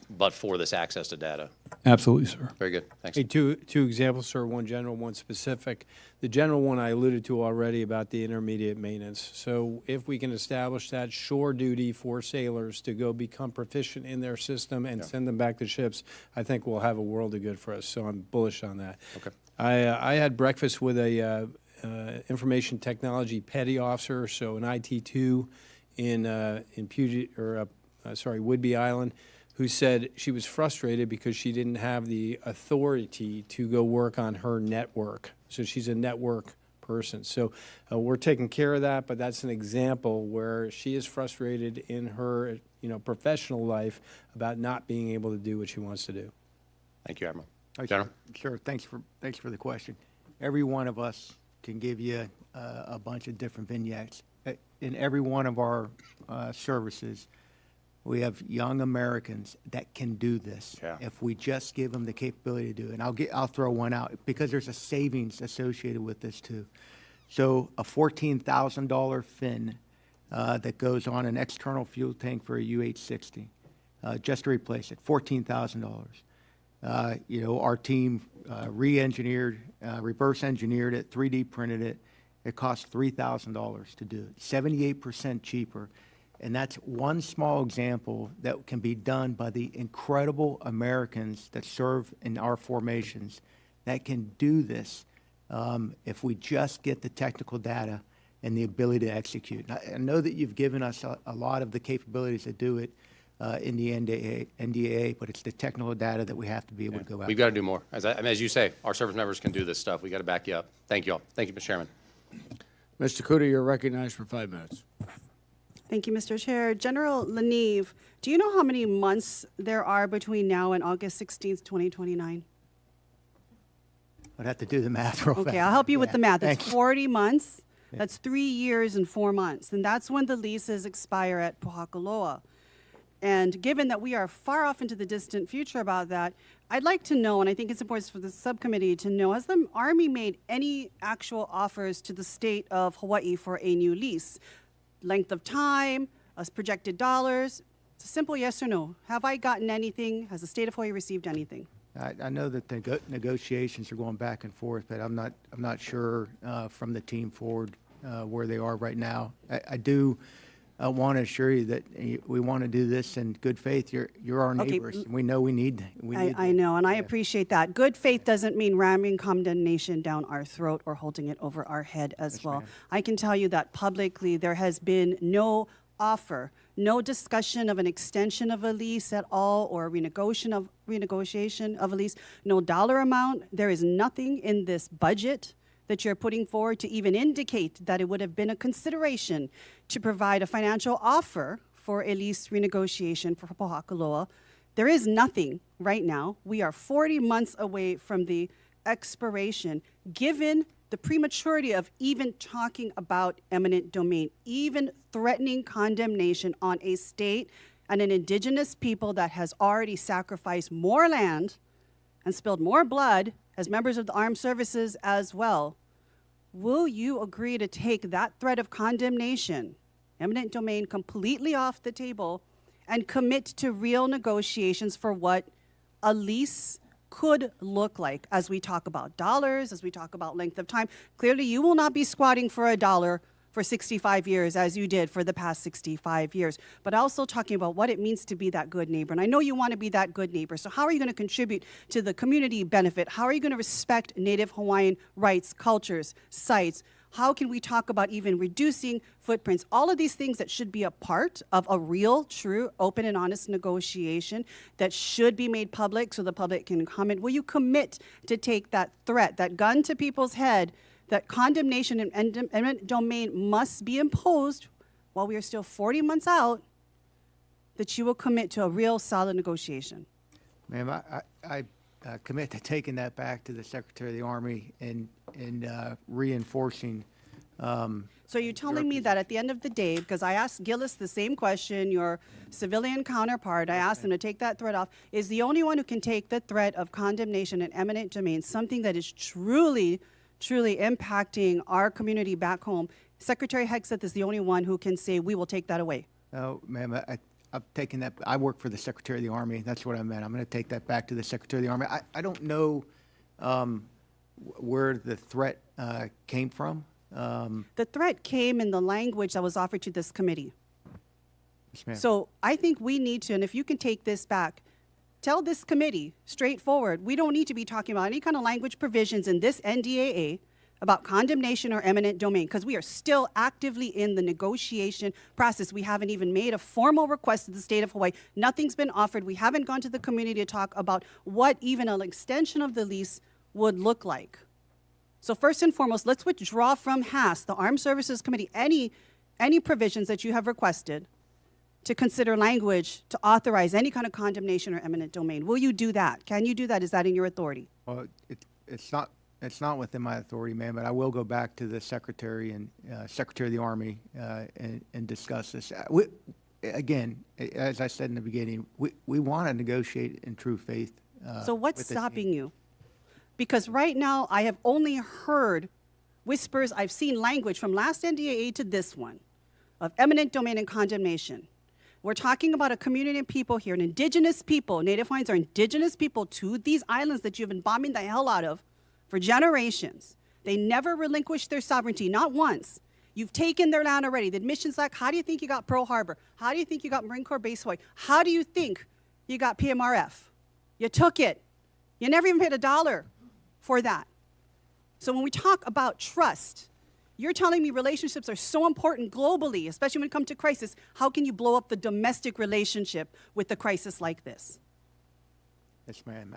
Speaker 17: but for this access to data.
Speaker 6: Absolutely, sir.
Speaker 17: Very good. Thanks.
Speaker 4: Hey, two examples, sir, one general, one specific. The general one I alluded to already about the intermediate maintenance. So if we can establish that shore duty for sailors to go become proficient in their system and send them back to ships, I think we'll have a world of good for us. So I'm bullish on that.
Speaker 17: Okay.
Speaker 4: I had breakfast with a information technology petty officer, so an IT2 in Puget, or Whidbey Island, who said she was frustrated because she didn't have the authority to go work on her network. So she's a network person. So we're taking care of that, but that's an example where she is frustrated in her professional life about not being able to do what she wants to do.
Speaker 17: Thank you, Admiral.
Speaker 5: General? Sure. Thanks for the question. Every one of us can give you a bunch of different vignettes. In every one of our services, we have young Americans that can do this.
Speaker 17: Yeah.
Speaker 5: If we just give them the capability to do it. And I'll throw one out because there's a savings associated with this too. So a $14,000 fin that goes on an external fuel tank for a UH-60, just to replace it, $14,000. Our team re-engineered, reverse engineered it, 3D printed it. It cost $3,000 to do it, 78% cheaper. And that's one small example that can be done by the incredible Americans that serve in our formations that can do this if we just get the technical data and the ability to execute. I know that you've given us a lot of the capabilities to do it in the NDAA, but it's the technical data that we have to be able to go out.
Speaker 17: We've got to do more. As you say, our service members can do this stuff. We got to back you up. Thank you all. Thank you, Mr. Chairman.
Speaker 1: Mr. Kuda, you're recognized for 5 minutes.
Speaker 18: Thank you, Mr. Chair. General Leneve, do you know how many months there are between now and August 16th, 2029?
Speaker 5: I'd have to do the math real fast.
Speaker 18: Okay, I'll help you with the math.
Speaker 5: Thank
Speaker 18: It's
Speaker 5: you.
Speaker 18: 40 months. That's 3 years and 4 months. And that's when the leases expire at Pohakaloa. And given that we are far off into the distant future about that, I'd like to know, and I think it's important for the subcommittee to know, has the Army made any actual offers to the state of Hawaii for a new lease? Length of time, projected dollars? It's a simple yes or no. Have I gotten anything? Has the state of Hawaii received anything?
Speaker 5: I know that the negotiations are going back and forth, but I'm not sure from the team forward where they are right now. I do want to assure you that we want to do this in good faith. You're our neighbors. And we know we need.
Speaker 18: I know, and I appreciate that. Good faith doesn't mean ramming condemnation down our throat or holding it over our head as well. I can tell you that publicly there has been no offer, no discussion of an extension of a lease at all or a renegotiation of a lease, no dollar amount. There is nothing in this budget that you're putting forward to even indicate that it would have been a consideration to provide a financial offer for a lease renegotiation for Pohakaloa. There is nothing right now. We are 40 months away from the expiration. Given the prematurity of even talking about eminent domain, even threatening condemnation on a state and an indigenous people that has already sacrificed more land and spilled more blood as members of the armed services as well, will you agree to take that threat of condemnation, eminent domain, completely off the table and commit to real negotiations for what a lease could look like as we talk about dollars, as we talk about length of time? Clearly, you will not be squatting for $1 for 65 years as you did for the past 65 years, but also talking about what it means to be that good neighbor. And I know you want to be that good neighbor. So how are you going to contribute to the community benefit? How are you going to respect Native Hawaiian rights, cultures, sites? How can we talk about even reducing footprints? All of these things that should be a part of a real, true, open and honest negotiation that should be made public so the public can comment. Will you commit to take that threat, that gun to people's head, that condemnation and eminent domain must be imposed while we are still 40 months out, that you will commit to a real solid negotiation?
Speaker 5: Ma'am, I commit to taking that back to the Secretary of the Army and reinforcing.
Speaker 18: So you're telling me that at the end of the day, because I asked Gillis the same question, your civilian counterpart, I asked him to take that threat off, is the only one who can take the threat of condemnation and eminent domain, something that is truly impacting our community back home. Secretary Hegseth is the only one who can say, we will take that away.
Speaker 5: No, ma'am, I've taken that. I work for the Secretary of the Army. That's what I meant. I'm going to take that back to the Secretary of the Army. I don't know where the threat came from.
Speaker 18: The threat came in the language that was offered to this committee.
Speaker 5: Yes, ma'am.
Speaker 18: So I think we need to, and if you can take this back, tell this committee straightforward, we don't need to be talking about any kind of language provisions in this NDAA about condemnation or eminent domain, because we are still actively in the negotiation process. We haven't even made a formal request to the state of Hawaii. Nothing's been offered. We haven't gone to the community to talk about what even an extension of the lease would look like. So first and foremost, let's withdraw from HAS, the Armed Services Committee, any provisions that you have requested to consider language to authorize any kind of condemnation or eminent domain. Will you do that? Can you do that? Is that in your authority?
Speaker 5: Well, it's not within my authority, ma'am, but I will go back to the Secretary and Secretary of the Army and discuss this. Again, as I said in the beginning, we want to negotiate in true faith.
Speaker 18: So what's stopping you? Because right now I have only heard whispers, I've seen language from last NDAA to this one of eminent domain and condemnation. We're talking about a community of people here, an indigenous people. Native Hawaiians are indigenous people to these islands that you've been bombing the hell out of for generations. They never relinquished their sovereignty, not once. You've taken their land already. The Admissions Act, how do you think you got Pearl Harbor? How do you think you got Marine Corps Base Hawaii? How do you think you got PMRF? You took it. You never even paid $1 for that. So when we talk about trust, you're telling me relationships are so important globally, especially when it comes to crisis. How can you blow up the domestic relationship with a crisis like this?
Speaker 5: Yes, ma'am.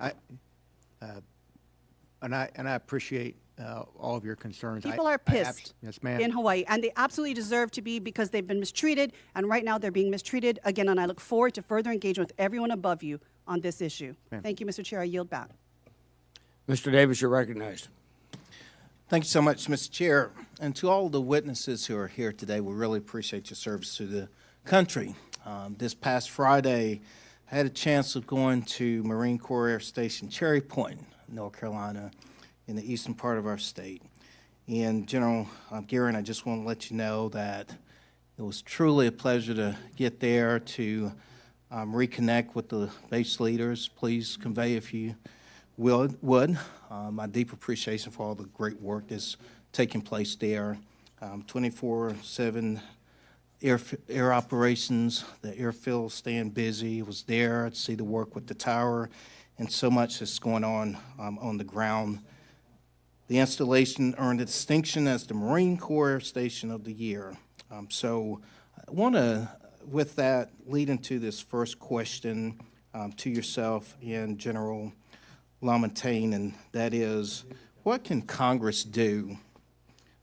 Speaker 5: I appreciate all of your concerns.
Speaker 18: People are pissed
Speaker 5: yes, ma'am.
Speaker 18: in Hawaii, and they absolutely deserve to be, because they've been mistreated, and right now they're being mistreated again, and I look forward to further engagement with everyone above you on this issue. Thank you, Mr. Chair. I yield back.
Speaker 1: Mr. Davis, you're recognized.
Speaker 19: Thank you so much, Mr. Chair. And to all the witnesses who are here today, we really appreciate your service to the country. This past Friday, I had a chance of going to Marine Corps Air Station Cherry Point, North Carolina, in the eastern part of our state. And General Guerin, I just want to let you know that it was truly a pleasure to get there to reconnect with the base leaders. Please convey, if you would, my deep appreciation for all the great work that's taking place there. 24/7 air operations, the airfield staying busy. Was there to see the work with the tower and so much that's going on the ground. The installation earned a distinction as the Marine Corps Air Station of the Year. So I want to, with that, lead into this first question to yourself and General LaMontagne, and that is, what can Congress do,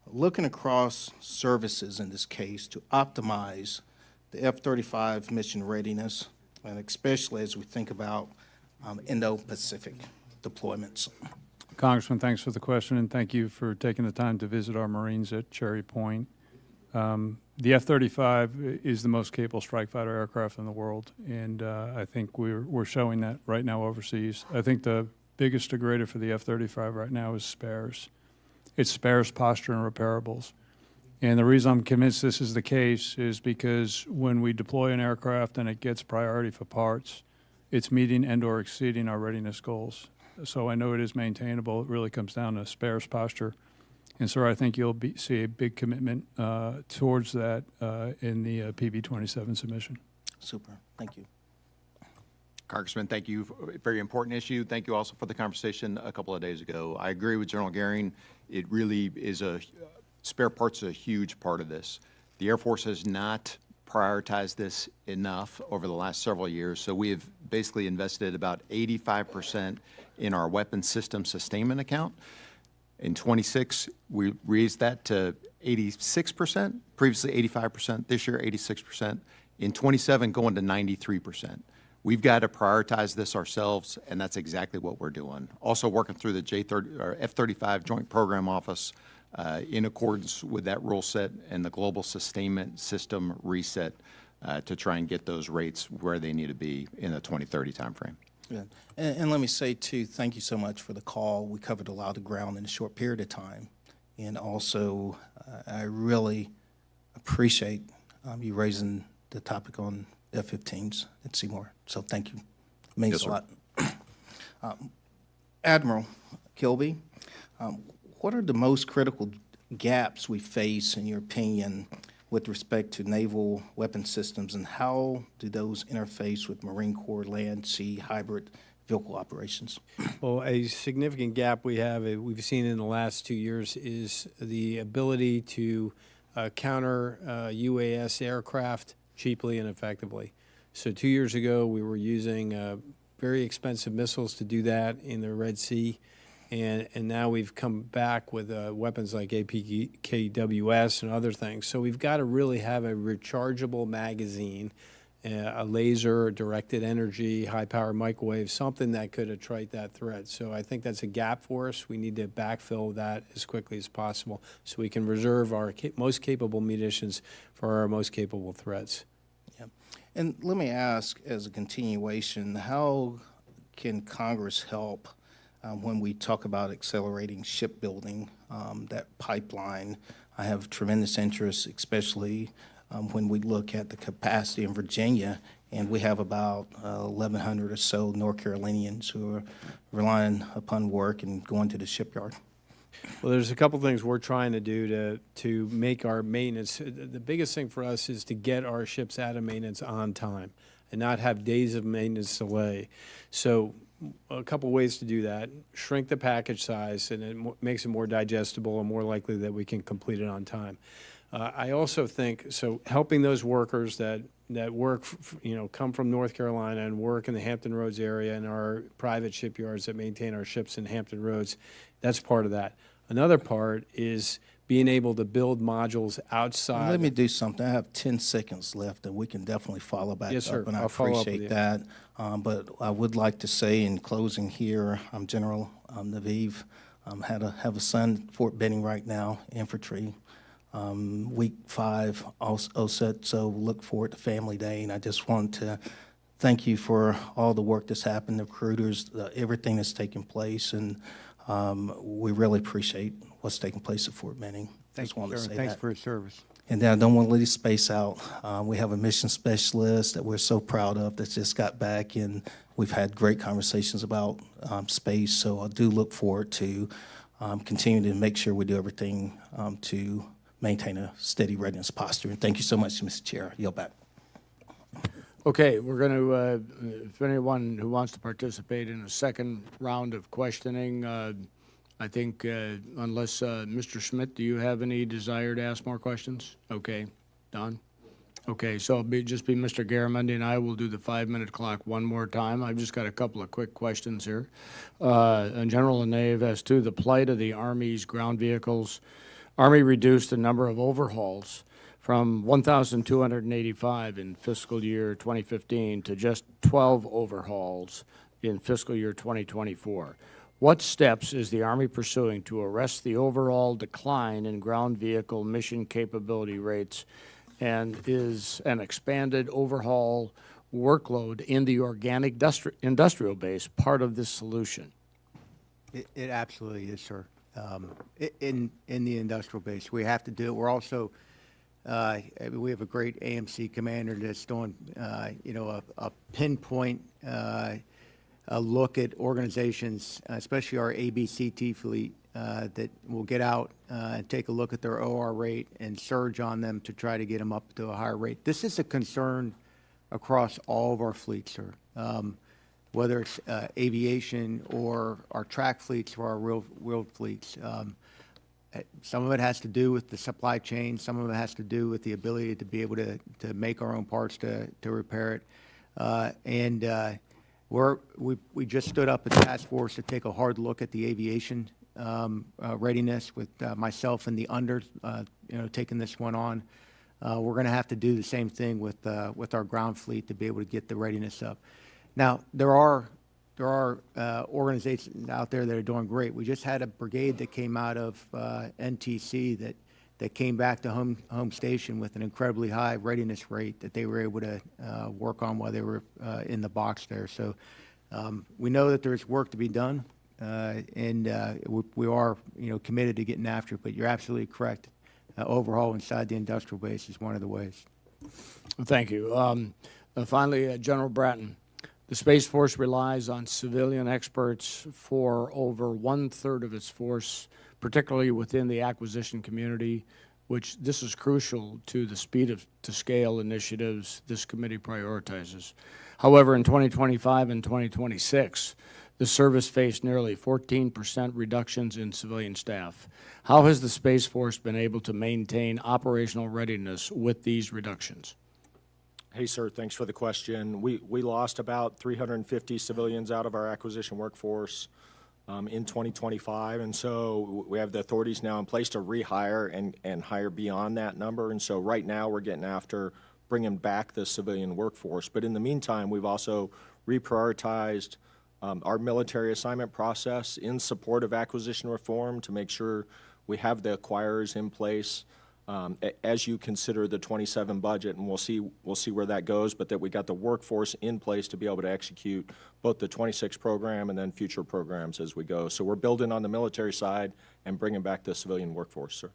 Speaker 19: looking across services in this case, to optimize the F-35 mission readiness, and especially as we think about Indo-Pacific deployments?
Speaker 6: Congressman, thanks for the question, and thank you for taking the time to visit our Marines at Cherry Point. The F-35 is the most capable strike fighter aircraft in the world, and I think we're showing that right now overseas. I think the biggest degrader for the F-35 right now is spares. It's spares, posture, and repairables. And the reason I'm convinced this is the case is because when we deploy an aircraft and it gets priority for parts, it's meeting and or exceeding our readiness goals. So I know it is maintainable. It really comes down to spares, posture. And sir, I think you'll see a big commitment towards that in the PB-27 submission.
Speaker 19: Super. Thank you.
Speaker 7: Congressman, thank you. Very important issue. Thank you also for the conversation a couple of days ago. I agree with General Guerin. It really is spare parts is a huge part of this. The Air Force has not prioritized this enough over the last several years. So we have basically invested about 85% in our weapons system sustainment account. In 26, we raised that to 86%, previously 85%, this year 86%. In 27, going to 93%. We've got to prioritize this ourselves, and that's exactly what we're doing. Also working through the F-35 Joint Program Office in accordance with that rule set and the global sustainment system reset to try and get those rates where they need to be in the 2030 timeframe.
Speaker 19: Yeah. And let me say, too, thank you so much for the call. We covered a lot of ground in a short period of time. And also, I really appreciate you raising the topic on F-15s at Seymour. So thank you. It means a lot. Admiral Kilby, what are the most critical gaps we face, in your opinion, with respect to naval weapon systems, and how do those interface with Marine Corps land, sea, hybrid vehicle operations?
Speaker 4: Well, a significant gap we've seen in the last 2 years is the ability to counter UAS aircraft cheaply and effectively. So 2 years ago, we were using very expensive missiles to do that in the Red Sea. And now we've come back with weapons like APKWS and other things. So we've got to really have a rechargeable magazine, a laser, directed energy, high-power microwave, something that could attrite that threat. So I think that's a gap for us. We need to backfill that as quickly as possible so we can reserve our most capable munitions for our most capable threats.
Speaker 19: Yeah. And let me ask, as a continuation, how can Congress help when we talk about accelerating shipbuilding, that pipeline? I have tremendous interest, especially when we look at the capacity in Virginia, and we have about 1,100 or so North Carolinians who are relying upon work and going to the shipyard.
Speaker 4: Well, there's a couple things we're trying to do to make our maintenance. The biggest thing for us is to get our ships out of maintenance on time and not have days of maintenance delay. So a couple ways to do that: shrink the package size, and it makes it more digestible and more likely that we can complete it on time. I also think, so helping those workers that work, come from North Carolina and work in the Hampton Roads area and our private shipyards that maintain our ships in Hampton Roads, that's part of that. Another part is being able to build modules outside.
Speaker 19: Let me do something. I have 10 seconds left, and we can definitely follow back
Speaker 4: Yes, sir.
Speaker 19: up, and I
Speaker 4: I'll follow up with
Speaker 19: appreciate
Speaker 4: you.
Speaker 19: that. But I would like to say in closing here, I'm General Naviv. Have a son, Fort Benning right now, infantry. Week 5, OSET, so look forward to Family Day, and I just want to thank you for all the work that's happened, the recruiters, everything that's taken place, and we really appreciate what's taking place at Fort Benning.
Speaker 5: Thank
Speaker 19: Just
Speaker 5: you,
Speaker 19: wanted to
Speaker 5: sir.
Speaker 19: say
Speaker 5: Thanks
Speaker 19: that.
Speaker 5: for your service.
Speaker 19: And then I don't want to leave space out. We have a mission specialist that we're so proud of that just got back, and we've had great conversations about space, so I do look forward to continuing to make sure we do everything to maintain a steady readiness posture. And thank you so much, Mr. Chair. Yield back.
Speaker 1: Okay, we're going to, if anyone who wants to participate in a second round of questioning, I think unless, Mr. Schmidt, do you have any desire to ask more questions? Okay, Don? Okay, so it'll just be Mr. Garamendi and I will do the 5-minute clock one more time. I've just got a couple of quick questions here. And General Nave, as to the plight of the Army's ground vehicles, Army reduced the number of overhauls from 1,285 in fiscal year 2015 to just 12 overhauls in fiscal year 2024. What steps is the Army pursuing to arrest the overall decline in ground vehicle mission capability rates, and is an expanded overhaul workload in the organic industrial base part of this solution?
Speaker 5: It absolutely is, sir. In the industrial base, we have to do it. We're also, we have a great AMC commander that's doing, a pinpoint a look at organizations, especially our ABCT fleet, that will get out and take a look at their OR rate and surge on them to try to get them up to a higher rate. This is a concern across all of our fleets, sir. Whether it's aviation or our track fleets or our wheeled fleets. Some of it has to do with the supply chain. Some of it has to do with the ability to be able to make our own parts to repair it. We just stood up a task force to take a hard look at the aviation readiness with myself and the under, taking this one on. We're going to have to do the same thing with our ground fleet to be able to get the readiness up. Now, there are organizations out there that are doing great. We just had a brigade that came out of NTC that came back to home station with an incredibly high readiness rate that they were able to work on while they were in the box there. So we know that there's work to be done, and we are committed to getting after it. But you're absolutely correct. Overhaul inside the industrial base is one of the ways.
Speaker 1: Thank you. Finally, General Bratton. The Space Force relies on civilian experts for over 1/3 of its force, particularly within the acquisition community, which this is crucial to the speed to scale initiatives this committee prioritizes. However, in 2025 and 2026, the service faced nearly 14% reductions in civilian staff. How has the Space Force been able to maintain operational readiness with these reductions?
Speaker 8: Hey, sir, thanks for the question. We lost about 350 civilians out of our acquisition workforce in 2025, and so we have the authorities now in place to rehire and hire beyond that number. And so right now we're getting after bringing back the civilian workforce. But in the meantime, we've also reprioritized our military assignment process in support of acquisition reform to make sure we have the acquirers in place as you consider the 27 budget, and we'll see where that goes, but that we got the workforce in place to be able to execute both the 26 program and then future programs as we go. So we're building on the military side and bringing back the civilian workforce, sir.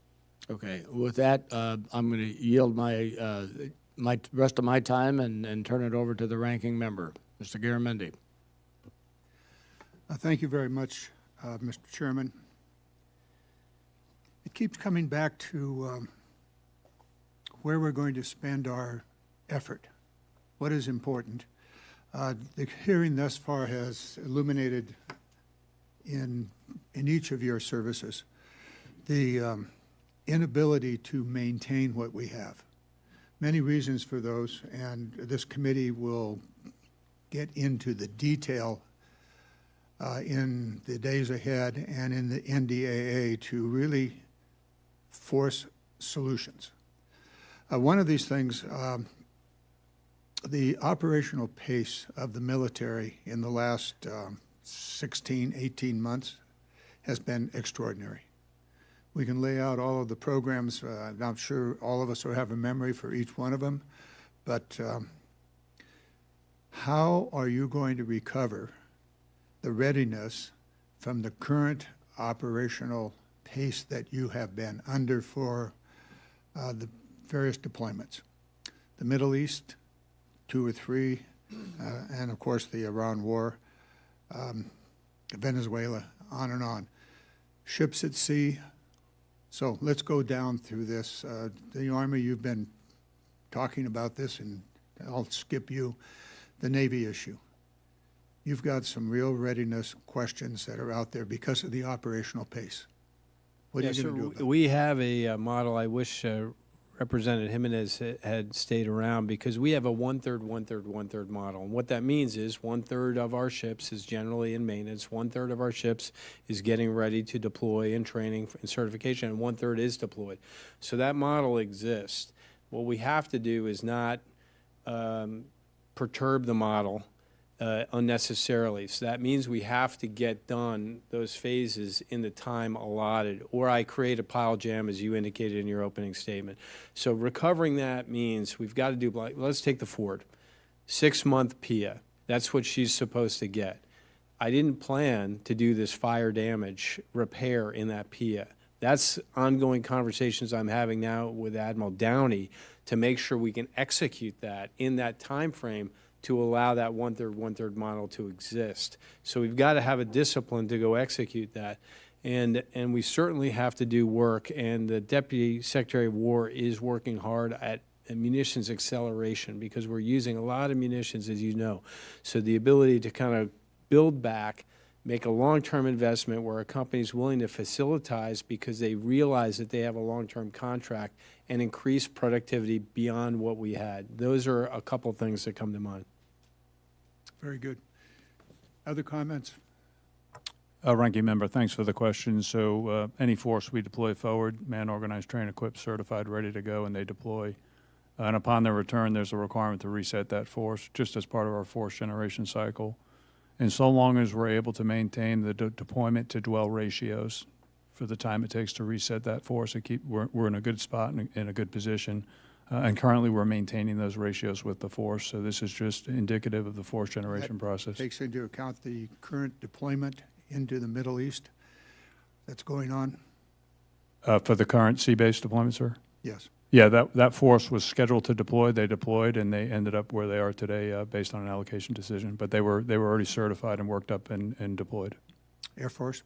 Speaker 1: Okay, with that, I'm going to yield my rest of my time and turn it over to the ranking member, Mr. Garamendi.
Speaker 2: Thank you very much, Mr. Chairman. It keeps coming back to where we're going to spend our effort, what is important. The hearing thus far has illuminated in each of your services the inability to maintain what we have. Many reasons for those, and this committee will get into the detail in the days ahead and in the NDAA to really force solutions. One of these things, the operational pace of the military in the last 16, 18 months has been extraordinary. We can lay out all of the programs. I'm sure all of us will have a memory for each one of them, but how are you going to recover the readiness from the current operational pace that you have been under for the various deployments? The Middle East, 2 or 3, and of course the Iran war, Venezuela, on and on. Ships at sea. So let's go down through this. The Army, you've been talking about this, and I'll skip you. The Navy issue. You've got some real readiness questions that are out there because of the operational pace. What are you going to do about it?
Speaker 4: We have a model. I wish Representative Jimenez had stayed around, because we have a 1/3, 1/3, 1/3 model. And what that means is 1/3 of our ships is generally in maintenance, 1/3 of our ships is getting ready to deploy in training and certification, and 1/3 is deployed. So that model exists. What we have to do is not perturb the model unnecessarily. So that means we have to get done those phases in the time allotted, or I create a pile jam, as you indicated in your opening statement. So recovering that means we've got to do, like, let's take the Ford, 6-month PIA. That's what she's supposed to get. I didn't plan to do this fire damage repair in that PIA. That's ongoing conversations I'm having now with Admiral Downey to make sure we can execute that in that time frame to allow that 1/3, 1/3 model to exist. So we've got to have a discipline to go execute that. And we certainly have to do work, and the Deputy Secretary of War is working hard at munitions acceleration, because we're using a lot of munitions, as you know. So the ability to kind of build back, make a long-term investment where a company is willing to facilitize because they realize that they have a long-term contract, and increase productivity beyond what we had. Those are a couple things that come to mind.
Speaker 2: Very good. Other comments?
Speaker 6: Ranking Member, thanks for the question. So any force we deploy forward, man, organized, trained, equipped, certified, ready to go, and they deploy. And upon their return, there's a requirement to reset that force, just as part of our force generation cycle. And so long as we're able to maintain the deployment to dwell ratios for the time it takes to reset that force, we're in a good spot and in a good position. And currently, we're maintaining those ratios with the force. So this is just indicative of the force generation process.
Speaker 2: Takes into account the current deployment into the Middle East that's going on?
Speaker 6: For the current sea-based deployment, sir?
Speaker 2: Yes.
Speaker 6: Yeah, that force was scheduled to deploy. They deployed, and they ended up where they are today based on an allocation decision. But they were already certified and worked up and deployed.
Speaker 2: Air Force?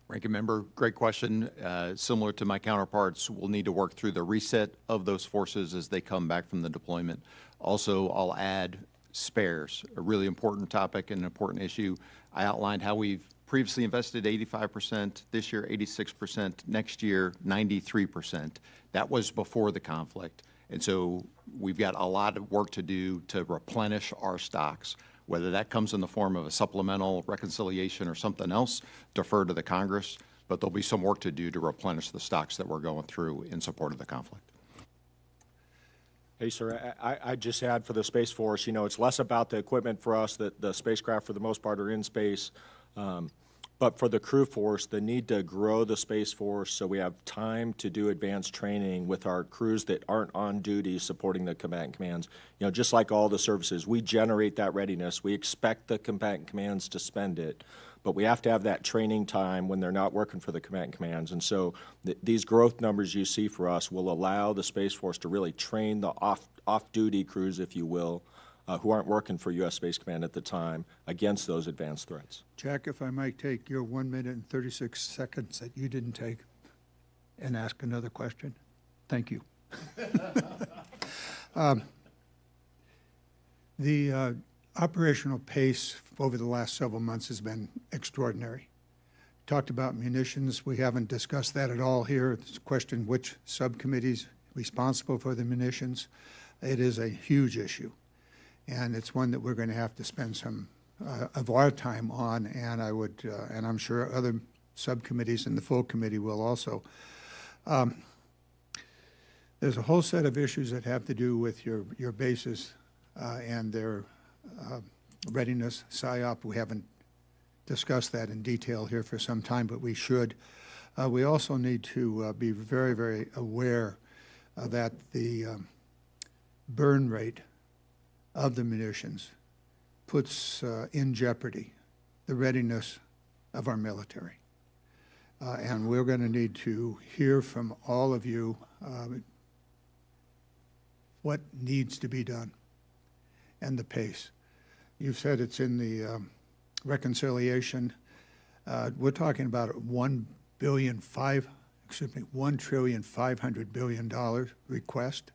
Speaker 7: Ranking Member, great question. Similar to my counterparts, we'll need to work through the reset of those forces as they come back from the deployment. Also, I'll add spares, a really important topic and an important issue. I outlined how we've previously invested 85%, this year 86%, next year 93%. That was before the conflict. And so we've got a lot of work to do to replenish our stocks. Whether that comes in the form of a supplemental reconciliation or something else, defer to the Congress, but there'll be some work to do to replenish the stocks that we're going through in support of the conflict.
Speaker 8: Hey, sir, I just add for the Space Force, you know, it's less about the equipment for us, that the spacecraft for the most part are in space. But for the crew force, the need to grow the Space Force so we have time to do advanced training with our crews that aren't on duty supporting the combatant commands. You know, just like all the services, we generate that readiness. We expect the combatant commands to spend it, but we have to have that training time when they're not working for the combatant commands. And so these growth numbers you see for us will allow the Space Force to really train the off-duty crews, if you will, who aren't working for U.S. Space Command at the time against those advanced threats.
Speaker 2: Jack, if I might take your 1 minute and 36 seconds that you didn't take and ask another question. Thank you. The operational pace over the last several months has been extraordinary. Talked about munitions. We haven't discussed that at all here. It's a question which subcommittee's responsible for the munitions. It is a huge issue, and it's one that we're going to have to spend some of our time on, and and I'm sure other subcommittees and the full committee will also. There's a whole set of issues that have to do with your bases and their readiness, PSYOP. We haven't discussed that in detail here for some time, but we should. We also need to be very, very aware that the burn rate of the munitions puts in jeopardy the readiness of our military. And we're going to need to hear from all of you what needs to be done and the pace. You've said it's in the reconciliation. We're talking about $1.5 trillion request.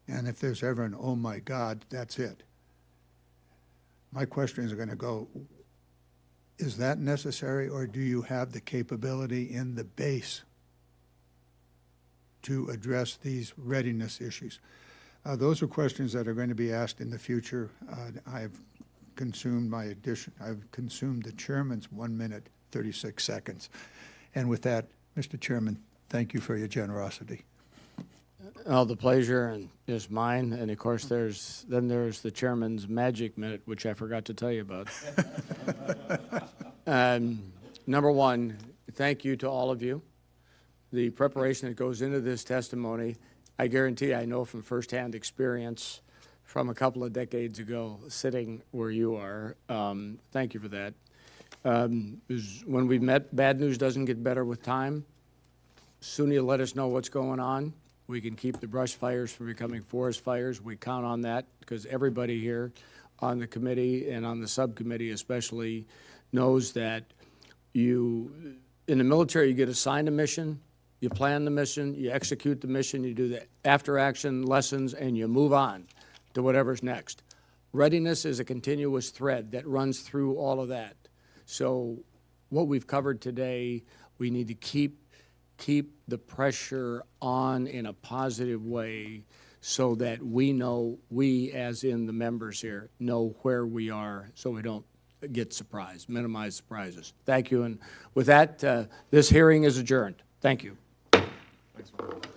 Speaker 2: And if there's ever an oh my God, that's it. My questions are going to go, is that necessary, or do you have the capability in the base to address these readiness issues? Those are questions that are going to be asked in the future. I've consumed I've consumed the chairman's 1 minute, 36 seconds. And with that, Mr. Chairman, thank you for your generosity.
Speaker 1: Oh, the pleasure is mine. And of course, there's the chairman's magic minute, which I forgot to tell you about. Number one, thank you to all of you. The preparation that goes into this testimony, I guarantee I know from firsthand experience from a couple of decades ago, sitting where you are. Thank you for that. When we met, bad news doesn't get better with time. Sooner you let us know what's going on, we can keep the brush fires from becoming forest fires. We count on that because everybody here on the committee and on the subcommittee especially knows that in the military, you get assigned a mission, you plan the mission, you execute the mission, you do the after-action lessons, and you move on to whatever's next. Readiness is a continuous thread that runs through all of that. So what we've covered today, we need to keep the pressure on in a positive way so that we as in the members here, know where we are so we don't get surprised, minimize surprises. Thank you. And with that, this hearing is adjourned. Thank you.
Speaker 12: Thanks, Mark.